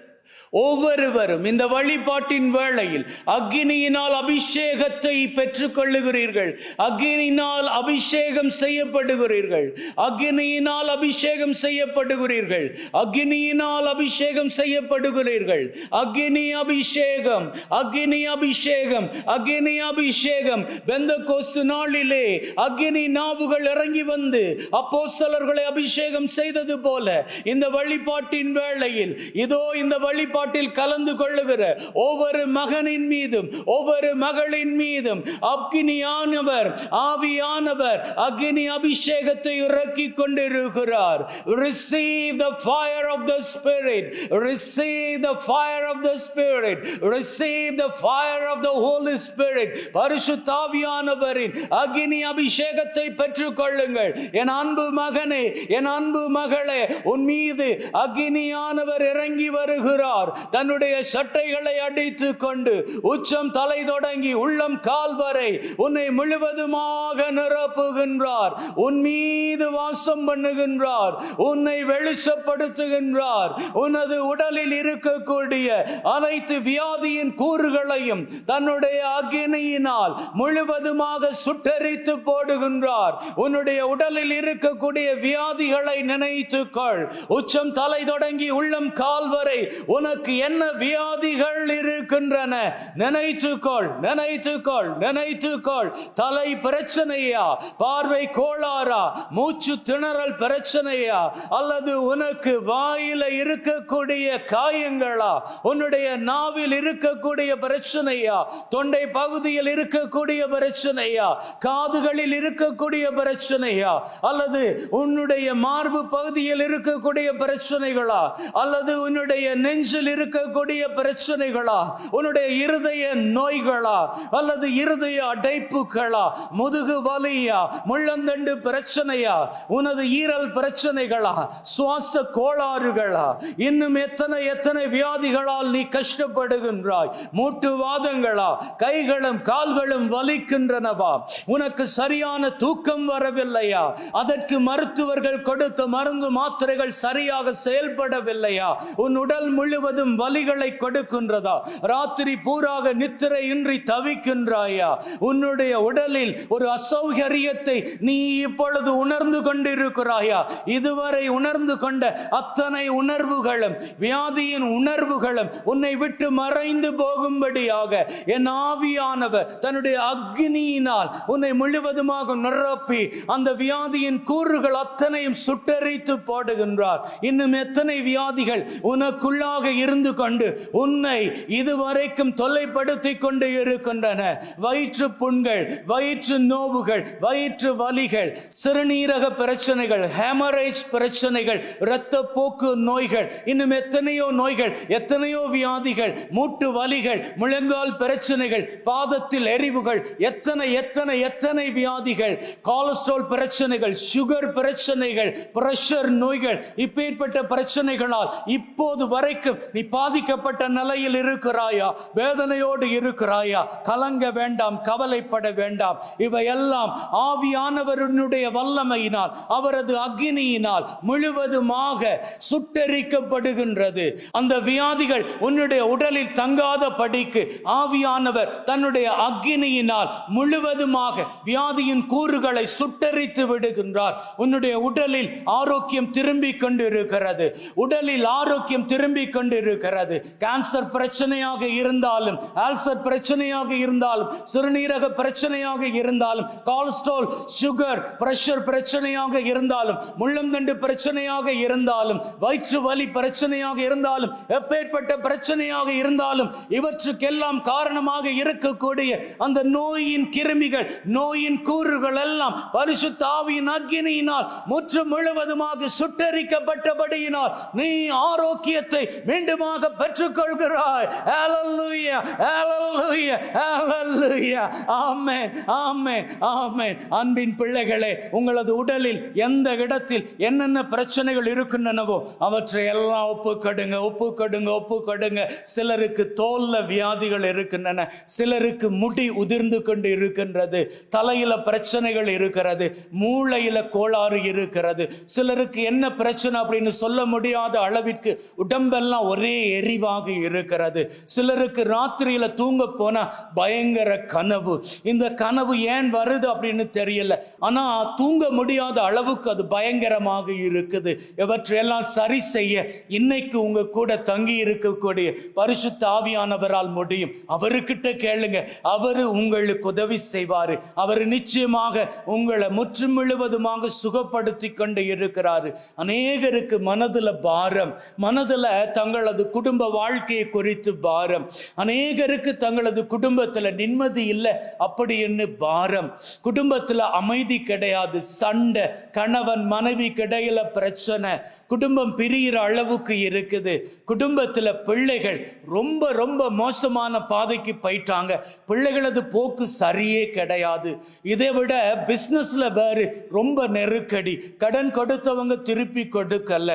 ஒவ்வொருவரும் இந்த வழிபாட்டின் வேளையில் அக்கினியினால் அபிஷேகத்தை பெற்றுக் கொள்ளுகிறீர்கள். அக்கினியினால் அபிஷேகம் செய்யப்படுகிறீர்கள். அக்கினியினால் அபிஷேகம் செய்யப்படுகிறீர்கள். அக்கினியினால் அபிஷேகம் செய்யப்படுகிறீர்கள். அக்கினி அபிஷேகம், அக்கினி அபிஷேகம், அக்கினி அபிஷேகம். பெந்தெகோஸ்து நாளிலே அக்கினி நாவுகள் இறங்கி வந்து அப்போஸ்தலர்களை அபிஷேகம் செய்தது போல இந்த வழிபாட்டின் வேளையில் இதோ இந்த வழிபாட்டில் கலந்து கொள்ளுகிற ஒவ்வொரு மகனின் மீதும் ஒவ்வொரு மகளின் மீதும் அக்கினியானவர், ஆவியானவர் அக்கினி அபிஷேகத்தை இறக்கி கொண்டிருக்கிறார். Receive the fire of the Spirit. Receive the fire of the Spirit. Receive the fire of the Holy Spirit. பரிசுத்த ஆவியானவரின் அக்கினி அபிஷேகத்தை பெற்றுக் கொள்ளுங்கள். என் அன்பு மகனே, என் அன்பு மகளே, உன் மீது அக்கினியானவர் இறங்கி வருகிறார். தன்னுடைய சட்டைகளை அடித்துக் கொண்டு உச்சம் தலை தொடங்கி உள்ளம் கால் வரை உன்னை முழுவதுமாக நிரப்புகின்றார். உன் மீது வாசம் பண்ணுகின்றார். உன்னை வெளிச்சப்படுத்துகின்றார். உனது உடலில் இருக்கக்கூடிய அனைத்து வியாதியின் கூறுகளையும் தன்னுடைய அக்கினியினால் முழுவதுமாக சுட்டெரித்து போடுகின்றார். உன்னுடைய உடலில் இருக்கக்கூடிய வியாதிகளை நினைத்துக்கொள். உச்சம் தலை தொடங்கி உள்ளம் கால் வரை உனக்கு என்ன வியாதிகள் இருக்கின்றன நினைத்துக்கொள், நினைத்துக்கொள், நினைத்துக்கொள். தலை பிரச்சனையா, பார்வை கோளாறா, மூச்சு திணறல் பிரச்சனையா, அல்லது உனக்கு வாயில இருக்கக்கூடிய காயங்களா, உன்னுடைய நாவில் இருக்கக்கூடிய பிரச்சனையா, தொண்டை பகுதியில் இருக்கக்கூடிய பிரச்சனையா, காதுகளில் இருக்கக்கூடிய பிரச்சனையா, அல்லது உன்னுடைய மார்பு பகுதியில் இருக்கக்கூடிய பிரச்சனைகளா, அல்லது உன்னுடைய நெஞ்சில் இருக்கக்கூடிய பிரச்சனைகளா, உன்னுடைய இருதய நோய்களா, அல்லது இருதய அடைப்புகளா, முதுகு வலியா, முள்ளந்தண்டு பிரச்சனையா, உனது ஈரல் பிரச்சனைகளா, சுவாச கோளாறுகளா, இன்னும் எத்தனை எத்தனை வியாதிகளால் நீ கஷ்டப்படுகின்றாய். மூட்டு வாதங்களா, கைகளும் கால்களும் வலிக்கின்றனவா, உனக்கு சரியான தூக்கம் வரவில்லையா, அதற்கு மருத்துவர்கள் கொடுத்த மருந்து மாத்திரைகள் சரியாக செயல்படவில்லையா, உன் உடல் முழுவதும் வலிகளை கொடுக்கின்றதா? ராத்திரி பூராக நித்திரை இன்றி தவிக்கின்றாயா? உன்னுடைய உடலில் ஒரு அசௌகரியத்தை நீ இப்பொழுது உணர்ந்து கொண்டிருக்கிறாயா? இதுவரை உணர்ந்து கொண்ட அத்தனை உணர்வுகளும், வியாதியின் உணர்வுகளும் உன்னை விட்டு மறைந்து போகும்படியாக என் ஆவியானவர் தன்னுடைய அக்னியினால் உன்னை முழுவதுமாக நிரப்பி அந்த வியாதியின் கூறுகள் அத்தனையும் சுட்டரித்து போடுகின்றார். இன்னும் எத்தனை வியாதிகள் உனக்குள்ளாக இருந்து கொண்டு உன்னை இதுவரைக்கும் தொல்லைப்படுத்தி கொண்டு இருக்கின்றன. வயிற்று புண்கள், வயிற்று நோவுகள், வயிற்று வலிகள், சிறுநீரக பிரச்சனைகள், ஹெமரேஜ் பிரச்சனைகள், இரத்த போக்கு நோய்கள், இன்னும் எத்தனையோ நோய்கள், எத்தனையோ வியாதிகள், மூட்டு வலிகள், முழங்கால் பிரச்சனைகள், பாதத்தில் எரிவுகள், எத்தனை எத்தனை எத்தனை வியாதிகள், கொலஸ்ட்ரால் பிரச்சனைகள், சுகர் பிரச்சனைகள், பிரஷர் நோய்கள், இப்பேற்பட்ட பிரச்சனைகளால் இப்போது வரைக்கும் நீ பாதிக்கப்பட்ட நிலையில் இருக்கிறாயா? வேதனையோடு இருக்கிறாயா? கலங்க வேண்டாம், கவலைப்பட வேண்டாம். இவையெல்லாம் ஆவியானவருடைய வல்லமையினால், அவரது அக்னியினால் முழுவதுமாக சுட்டரிக்கப்படுகின்றது. அந்த வியாதிகள் உன்னுடைய உடலில் தங்காத படிக்கு ஆவியானவர் தன்னுடைய அக்னியினால் முழுவதுமாக வியாதியின் கூறுகளை சுட்டரித்து விடுகின்றார். உன்னுடைய உடலில் ஆரோக்கியம் திரும்பிக் கொண்டிருக்கிறது. உடலில் ஆரோக்கியம் திரும்பிக் கொண்டிருக்கிறது. கேன்சர் பிரச்சனையாக இருந்தாலும், ஆல்சர் பிரச்சனையாக இருந்தாலும், சிறுநீரக பிரச்சனையாக இருந்தாலும், கொலஸ்ட்ரால், சுகர், பிரஷர் பிரச்சனையாக இருந்தாலும், முள்ளந்தண்டு பிரச்சனையாக இருந்தாலும், வயிற்று வலி பிரச்சனையாக இருந்தாலும், எப்பேற்பட்ட பிரச்சனையாக இருந்தாலும், இவற்றுக்கெல்லாம் காரணமாக இருக்கக்கூடிய அந்த நோயின் கிருமிகள், நோயின் கூறுகள் எல்லாம் பரிசுத்த ஆவியின் அக்கினியினால் முற்று முழுவதுமாக சுட்டரிக்கப்பட்டபடியினால் நீ ஆரோக்கியத்தை மீண்டுமாக பெற்றுக்கொள்கிறாய். ஹல்லேலூயா, ஹல்லேலூயா, ஹல்லேலூயா. ஆமென், ஆமென், ஆமென். அன்பின் பிள்ளைகளே, உங்களது உடலில் எந்த இடத்தில் என்னென்ன பிரச்சனைகள் இருக்கின்றனவோ அவற்றை எல்லாம் ஒப்புக்கொடுங்க, ஒப்புக்கொடுங்க, ஒப்புக்கொடுங்க. சிலருக்கு தோல்ல வியாதிகள் இருக்கின்றன, சிலருக்கு முடி உதிர்ந்து கொண்டு இருக்கின்றது, தலையில பிரச்சனைகள் இருக்கிறது, மூளையில கோளாறு இருக்கிறது. சிலருக்கு என்ன பிரச்சனை அப்படின்னு சொல்ல முடியாத அளவிற்கு உடம்பெல்லாம் ஒரே எரிவாக இருக்கிறது. சிலருக்கு ராத்திரியில தூங்க போனா பயங்கர கனவு. இந்த கனவு ஏன் வருது அப்படின்னு தெரியல, ஆனா தூங்க முடியாத அளவுக்கு அது பயங்கரமாக இருக்குது. இவற்றையெல்லாம் சரி செய்ய இன்னைக்கு உங்க கூட தங்கி இருக்கக்கூடிய பரிசுத்த ஆவியானவரால் முடியும். அவர்கிட்ட கேளுங்க, அவரு உங்களுக்கு உதவி செய்வாரு. அவர் நிச்சயமாக உங்களை முற்றும் முழுவதுமாக சுகப்படுத்தி கொண்டு இருக்கிறாரு. அநேகருக்கு மனதுல பாரம், மனதுல தங்களது குடும்ப வாழ்க்கையை குறித்து பாரம், அநேகருக்கு தங்களது குடும்பத்துல நிம்மதி இல்லை அப்படி என்ன பாரம், குடும்பத்துல அமைதி கிடையாது, சண்டை, கணவன் மனைவி கிடையில பிரச்சனை, குடும்பம் பிரிகிற அளவுக்கு இருக்குது, குடும்பத்துல பிள்ளைகள் ரொம்ப ரொம்ப மோசமான பாதைக்கு போயிட்டாங்க, பிள்ளைகளது போக்கு சரியே கிடையாது. இதை விட பிசினஸ்ல வேறு ரொம்ப நெருக்கடி, கடன் கொடுத்தவங்க திருப்பி கொடுக்கல,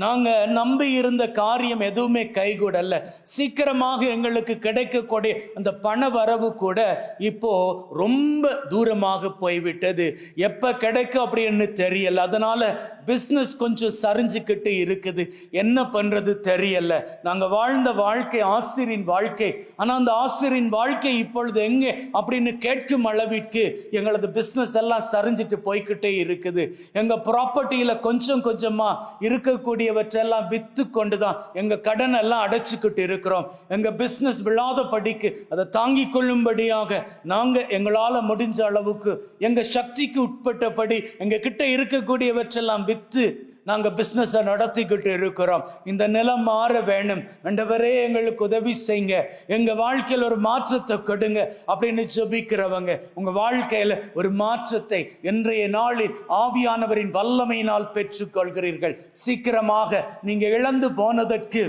நாங்க நம்பி இருந்த காரியம் எதுவுமே கைகூடல, சீக்கிரமாக எங்களுக்கு கிடைக்கக்கூடிய அந்த பண வரவு கூட இப்போ ரொம்ப தூரமாக போய்விட்டது, எப்ப கிடைக்கும் அப்படின்னு தெரியல, அதனால பிசினஸ் கொஞ்சம் சரிஞ்சுக்கிட்டு இருக்குது, என்ன பண்றது தெரியல. நாங்க வாழ்ந்த வாழ்க்கை ஆசிரியின் வாழ்க்கை, ஆனா அந்த ஆசிரியின் வாழ்க்கை இப்பொழுது எங்கே அப்படின்னு கேட்கும் அளவிற்கு எங்களது பிசினஸ் எல்லாம் சரிஞ்சிட்டு போய்கிட்டே இருக்குது. எங்க ப்ராப்பர்ட்டியில கொஞ்சம் கொஞ்சமா இருக்கக்கூடியவற்றெல்லாம் வித்து கொண்டுதான் எங்க கடன் எல்லாம் அடைச்சுக்கிட்டு இருக்கிறோம். எங்க பிசினஸ் விழாத படிக்கு அதை தாங்கிக் கொள்ளும்படியாக நாங்க எங்களால முடிஞ்ச அளவுக்கு எங்க சக்திக்கு உட்பட்டபடி எங்க கிட்ட இருக்கக்கூடியவற்றெல்லாம் வித்து நாங்க பிசினஸ் நடத்திக்கிட்டு இருக்கிறோம். இந்த நிலம் மாற வேணும், ஆண்டவரே எங்களுக்கு உதவி செய்யுங்க, எங்க வாழ்க்கையில் ஒரு மாற்றத்தை கொடுங்க அப்படின்னு ஜெபிக்கிறவங்க, உங்க வாழ்க்கையில ஒரு மாற்றத்தை இன்றைய நாளில் ஆவியானவரின் வல்லமையினால் பெற்றுக்கொள்கிறீர்கள். சீக்கிரமாக நீங்க இழந்து போனதற்கு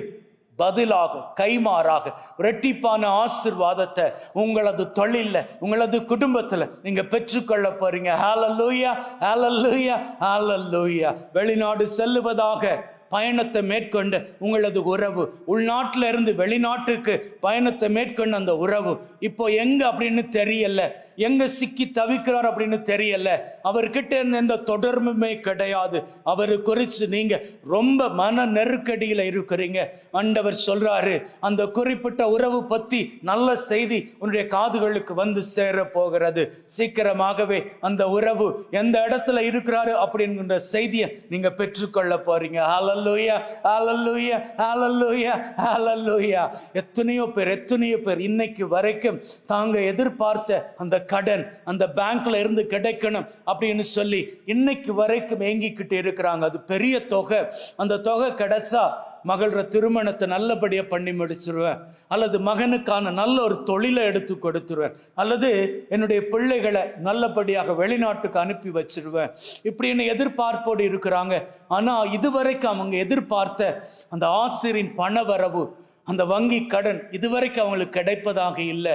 பதிலாக கைமாறாக இரட்டிப்பான ஆசீர்வாதத்தை உங்களது தொழில்ல, உங்களது குடும்பத்துல நீங்க பெற்றுக்கொள்ள போறீங்க. ஹல்லேலூயா, ஹல்லேலூயா, ஹல்லேலூயா. வெளிநாடு செல்லுவதாக பயணத்தை மேற்கொண்ட உங்களது உறவு, உள்நாட்டில இருந்து வெளிநாட்டுக்கு பயணத்தை மேற்கொண்ட அந்த உறவு இப்போ எங்க அப்படின்னு தெரியல, எங்க சிக்கி தவிக்கிறார் அப்படின்னு தெரியல, அவர்கிட்ட இருந்த எந்த தொடர்புமே கிடையாது, அவரு குறித்து நீங்க ரொம்ப மன நெருக்கடியில இருக்கிறீங்க. ஆண்டவர் சொல்றாரு, அந்த குறிப்பிட்ட உறவு பத்தி நல்ல செய்தி உன்னுடைய காதுகளுக்கு வந்து சேர போகிறது. சீக்கிரமாகவே அந்த உறவு எந்த இடத்துல இருக்கிறாரு அப்படிங்கிற செய்தியை நீங்க பெற்றுக்கொள்ள போறீங்க. ஹல்லேலூயா, ஹல்லேலூயா, ஹல்லேலூயா, ஹல்லேலூயா. எத்தனையோ பேர் இன்னைக்கு வரைக்கும் தாங்க எதிர்பார்த்த அந்த கடன் அந்த பேங்க்ல இருந்து கிடைக்கணும் அப்படின்னு சொல்லி இன்னைக்கு வரைக்கும் ஏங்கிக்கிட்டு இருக்கிறாங்க. அது பெரிய தொகை. அந்த தொகை கிடைச்சா மகளோட திருமணத்தை நல்லபடியா பண்ணி முடிச்சிருவேன், அல்லது மகனுக்கான நல்ல ஒரு தொழிலை எடுத்து கொடுத்துருவேன், அல்லது என்னுடைய பிள்ளைகளை நல்லபடியாக வெளிநாட்டுக்கு அனுப்பி வச்சிருவேன் இப்படின்னு எதிர்பார்ப்போடு இருக்கிறாங்க. ஆனா இதுவரைக்கும் அவங்க எதிர்பார்த்த அந்த ஆசிரியின் பண வரவு, அந்த வங்கி கடன் இதுவரைக்கும் அவங்களுக்கு கிடைப்பதாக இல்லை.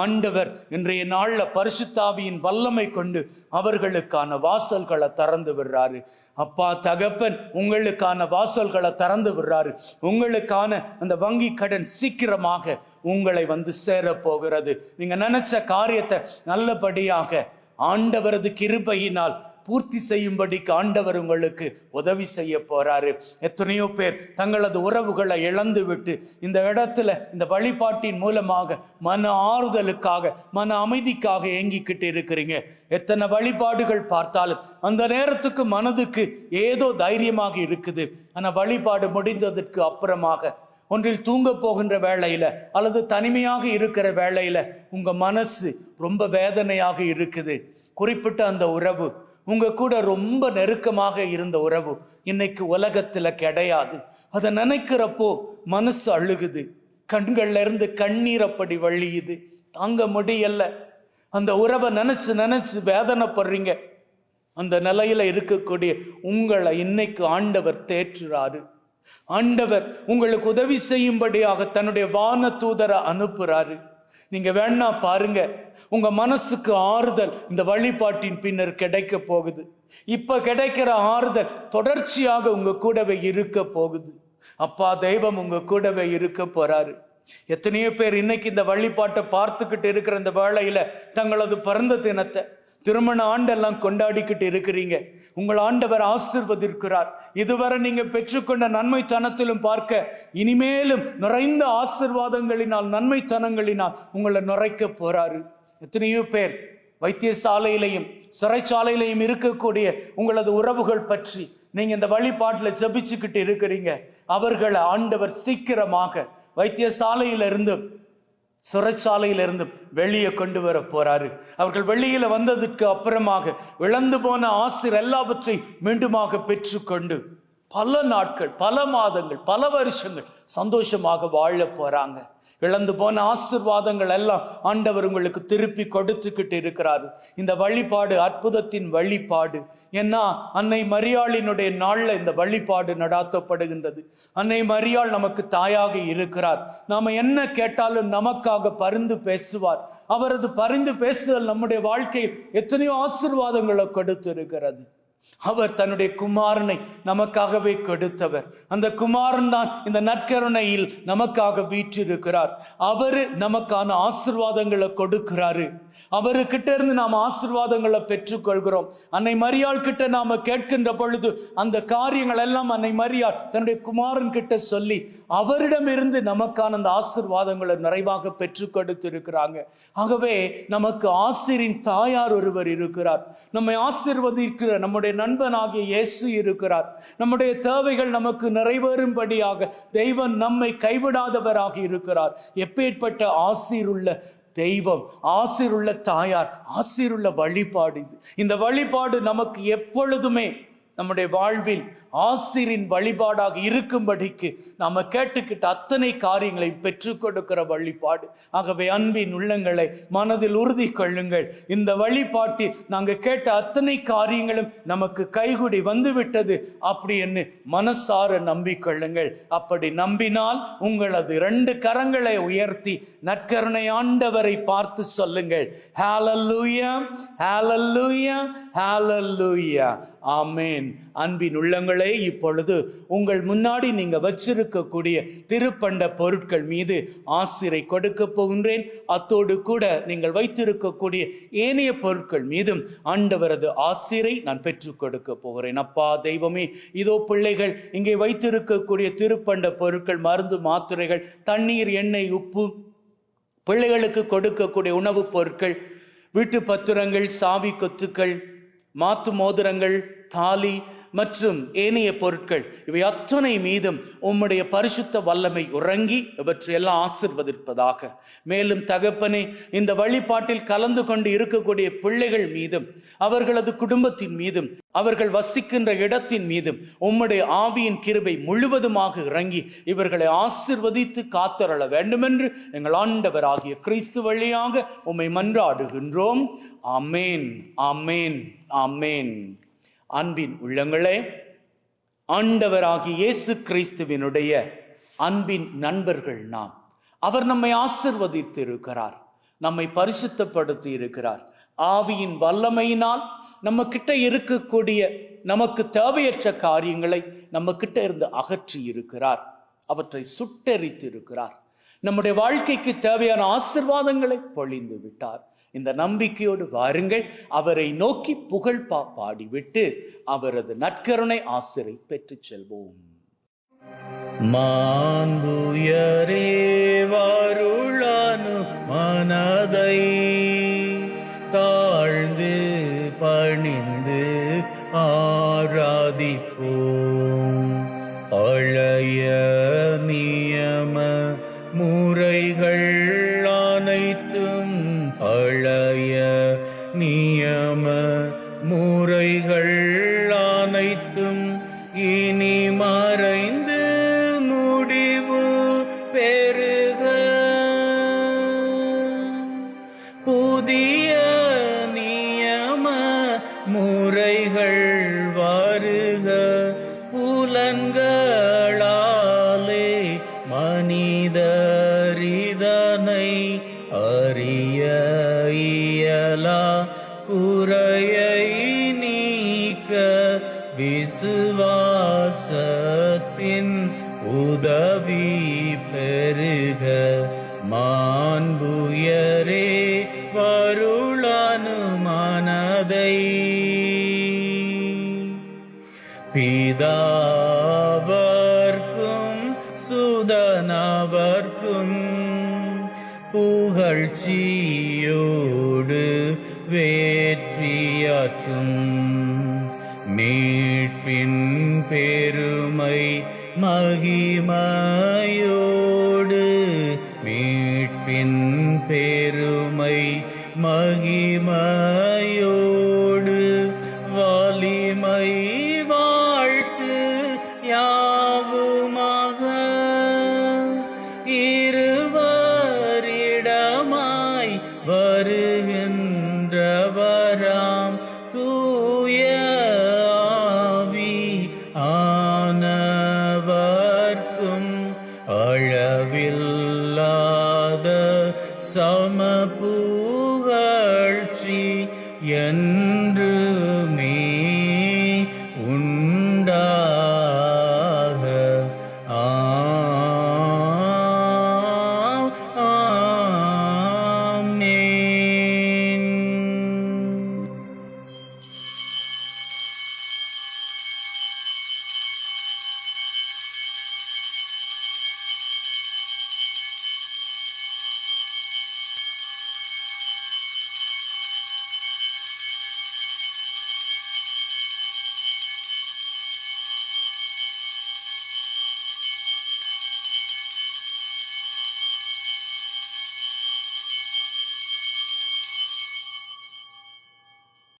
ஆண்டவர் இன்றைய நாள்ல பரிசுத்தாவியின் வல்லமை கொண்டு அவர்களுக்கான வாசல்களை திறந்து விடுறாரு. அப்பா தகப்பன் உங்களுக்கான வாசல்களை திறந்து விடுறாரு. உங்களுக்கான அந்த வங்கி கடன் சீக்கிரமாக உங்களை வந்து சேர போகிறது. நீங்க நினைச்ச காரியத்தை நல்லபடியாக ஆண்டவரது கிருபையினால் பூர்த்தி செய்யும்படிக்கு ஆண்டவர் உங்களுக்கு உதவி செய்ய போறாரு. எத்தனையோ பேர் தங்களது உறவுகளை இழந்து விட்டு இந்த இடத்துல இந்த வழிபாட்டின் மூலமாக மன ஆறுதலுக்காக மன அமைதிக்காக ஏங்கிக்கிட்டு இருக்கிறீங்க. எத்தனை வழிபாடுகள் பார்த்தாலும் அந்த நேரத்துக்கு மனதுக்கு ஏதோ தைரியமாக இருக்குது. ஆனா வழிபாடு முடிந்ததற்கு அப்புறமாக ஒன்றில் தூங்க போகின்ற வேளையில அல்லது தனிமையாக இருக்கிற வேளையில உங்க மனசு ரொம்ப வேதனையாக இருக்குது. குறிப்பிட்ட அந்த உறவு, உங்க கூட ரொம்ப நெருக்கமாக இருந்த உறவு இன்னைக்கு உலகத்துல கிடையாது. அதை நினைக்கிறப்போ மனசு அழுகுது, கண்கள்ல இருந்து கண்ணீர் அப்படி வழியுது, தாங்க முடியல. அந்த உறவை நினைச்சு வேதனைப்படுறீங்க. அந்த நிலையில இருக்கக்கூடிய உங்களை இன்னைக்கு ஆண்டவர் தேற்றுறாரு. ஆண்டவர் உங்களுக்கு உதவி செய்யும்படியாக தன்னுடைய வான தூதரை அனுப்புறாரு. நீங்க வேணா பாருங்க, உங்க மனசுக்கு ஆறுதல் இந்த வழிபாட்டின் பின்னர் கிடைக்க போகுது. இப்ப கிடைக்கிற ஆறுதல் தொடர்ச்சியாக உங்க கூடவே இருக்க போகுது. அப்பா தெய்வம் உங்க கூடவே இருக்க போறாரு. எத்தனையோ பேர் இன்னைக்கு இந்த வழிபாட்டை பார்த்துக்கிட்டு இருக்கிற இந்த வேளையில தங்களது பிறந்த தினத்தை, திருமண ஆண்டெல்லாம் கொண்டாடிக்கிட்டு இருக்கிறீங்க. உங்கள் ஆண்டவர் ஆசீர்வதிக்கிறார். இதுவரை நீங்க பெற்றுக்கொண்ட நன்மைத்தனத்திலும் பார்க்க இனிமேலும் நிறைந்த ஆசீர்வாதங்களினால் நன்மைத்தனங்களினால் உங்களை நிறைக்க போறாரு. எத்தனையோ பேர் வைத்தியசாலையிலையும் சிறைச்சாலையிலையும் இருக்கக்கூடிய உங்களது உறவுகள் பற்றி நீங்க இந்த வழிபாட்டில் ஜபிச்சுக்கிட்டு இருக்கிறீங்க. அவர்களை ஆண்டவர் சீக்கிரமாக வைத்தியசாலையிலிருந்து சிறைச்சாலையிலிருந்து வெளியே கொண்டு வர போறாரு. அவர்கள் வெளியில வந்ததுக்கு அப்புறமாக இழந்து போன ஆசீர் எல்லாவற்றையும் மீண்டுமாக பெற்றுக்கொண்டு பல நாட்கள், பல மாதங்கள், பல வருஷங்கள் சந்தோஷமாக வாழ போறாங்க. இழந்து போன ஆசீர்வாதங்கள் எல்லாம் ஆண்டவர் உங்களுக்கு திருப்பி கொடுத்துக்கிட்டு இருக்கிறாரு. இந்த வழிபாடு அற்புதத்தின் வழிபாடு. ஏன்னா அன்னை மரியாளினுடைய நாள்ல இந்த வழிபாடு நடாத்தப்படுகின்றது. அன்னை மரியாள் நமக்கு தாயாக இருக்கிறார். நாம என்ன கேட்டாலும் நமக்காக பரிந்து பேசுவார். அவரது பரிந்து பேசுதல் நம்முடைய வாழ்க்கையில் எத்தனையோ ஆசீர்வாதங்களை கொடுத்து இருக்கிறது. அவர் தன்னுடைய குமாரனை நமக்காகவே கொடுத்தவர். அந்த குமாரன் தான் இந்த நற்கருணையில் நமக்காக வீற்றிருக்கிறார். அவரு நமக்கான ஆசீர்வாதங்களை கொடுக்கிறாரு. அவருக்கிட்ட இருந்து நாம் ஆசீர்வாதங்களை பெற்றுக்கொள்கிறோம். அன்னை மரியாள் கிட்ட நாம கேட்கின்ற பொழுது அந்த காரியங்கள் எல்லாம் அன்னை மரியாள் தன்னுடைய குமாரன் கிட்ட சொல்லி அவரிடம் இருந்து நமக்கான அந்த ஆசீர்வாதங்களை நிறைவாக பெற்று கொடுத்து இருக்கிறாங்க. ஆகவே நமக்கு ஆசிரியின் தாயார் ஒருவர் இருக்கிறார். நம்மை ஆசீர்வதிக்கிற நம்முடைய நண்பனாகிய இயேசு இருக்கிறார். நம்முடைய தேவைகள் நமக்கு நிறைவேறும்படியாக தெய்வம் நம்மை கைவிடாதவராக இருக்கிறார். எப்பேற்பட்ட ஆசீருள்ள தெய்வம், ஆசீருள்ள தாயார், ஆசீருள்ள வழிபாடு இது. இந்த வழிபாடு நமக்கு எப்பொழுதுமே நம்முடைய வாழ்வில் ஆசீரின் வழிபாடாக இருக்கும்படிக்கு நாம கேட்டுக்கிட்ட அத்தனை காரியங்களை பெற்றுக் கொடுக்கிற வழிபாடு. ஆகவே அன்பின் உள்ளங்களை மனதில் உறுதி கொள்ளுங்கள். இந்த வழிபாட்டில் நாங்க கேட்ட அத்தனை காரியங்களும் நமக்கு கைகூடி வந்துவிட்டது அப்படி என்று மனசார நம்பிக்கொள்ளுங்கள். அப்படி நம்பினால் உங்களது 2 கரங்களை உயர்த்தி நற்கருணை ஆண்டவரை பார்த்து சொல்லுங்கள், ஹல்லேலூயா, ஹல்லேலூயா, ஹல்லேலூயா. ஆமேன். அன்பின் உள்ளங்களே, இப்பொழுது உங்கள் முன்னாடி நீங்க வச்சிருக்கக்கூடிய திருப்பண்ட பொருட்கள் மீது ஆசிரை கொடுக்க போகின்றேன். அத்தோடு கூட நீங்கள் வைத்திருக்கக்கூடிய ஏனைய பொருட்கள் மீதும் ஆண்டவரது ஆசிரை நான் பெற்றுக் கொடுக்க போகிறேன். அப்பா தெய்வமே, இதோ பிள்ளைகள் இங்கே வைத்திருக்கக்கூடிய திருப்பண்ட பொருட்கள், மருந்து, மாத்திரைகள், தண்ணீர், எண்ணெய், உப்பு, பிள்ளைகளுக்கு கொடுக்கக்கூடிய உணவுப் பொருட்கள், வீட்டு பத்திரங்கள், சாவி கொத்துக்கள், மாத்து மோதிரங்கள், தாலி மற்றும் ஏனைய பொருட்கள், இவை அத்தனை மீதும் உம்முடைய பரிசுத்த வல்லமை உறங்கி இவற்றையெல்லாம் ஆசீர்வதிப்பதாக. மேலும் தகப்பனே, இந்த வழிபாட்டில் கலந்து கொண்டு இருக்கக்கூடிய பிள்ளைகள் மீதும், அவர்களது குடும்பத்தின் மீதும், அவர்கள் வசிக்கின்ற இடத்தின் மீதும் உம்முடைய ஆவியின் கிருபை முழுவதுமாக இறங்கி இவர்களை ஆசீர்வதித்து காத்தருள வேண்டுமென்று எங்கள் ஆண்டவராகிய கிறிஸ்து வழியாக உம்மை மன்றாடுகின்றோம். ஆமேன், ஆமேன், ஆமேன். அன்பின் உள்ளங்களே, ஆண்டவராகிய இயேசு கிறிஸ்துவினுடைய அன்பின் நண்பர்கள் நாம். அவர் நம்மை ஆசீர்வதித்து இருக்கிறார், நம்மை பரிசுத்தப்படுத்தி இருக்கிறார். ஆவியின் வல்லமையினால் நம்ம கிட்ட இருக்கக்கூடிய நமக்கு தேவையற்ற காரியங்களை நம்ம கிட்ட இருந்து அகற்றி இருக்கிறார், அவற்றை சுட்டெரித்து இருக்கிறார். நம்முடைய வாழ்க்கைக்கு தேவையான ஆசீர்வாதங்களை பொழிந்து விட்டார். இந்த நம்பிக்கையோடு வாருங்கள், அவரை நோக்கி புகழ் பாடிவிட்டு அவரது நற்கருணை ஆசிரை பெற்று செல்வோம். மாண்புயரே வருளானு மனதை தாழ்ந்து பணிந்து ஆராதிப்போம். பழைய நியம முறைகள் அனைத்தும், பழைய நியம முறைகள் அனைத்தும் இனி மறைந்து முடிவு பெறுக. புதிய நியம முறைகள் வருக. புலன்களாலே மனிதரிதனை அறிய இயலா குறையை நீக்க விசுவாசத்தின் உதவி பெருக. மாண்புயரே வருளானு மனதை பிதாவர்க்கும் சுதனவர்க்கும் புகழ்ச்சியோடு வேற்றியாக்கும். மீட்பின் பெருமை மகிமையோடு, மீட்பின் பெருமை மகிமையோடு, வலிமை வாழ்த்து யாவுமாக இருவரிடமாய் வருகின்றவராம் தூய ஆவி ஆனவர்க்கும் அளவில்லாத சம புகழ்ச்சி என்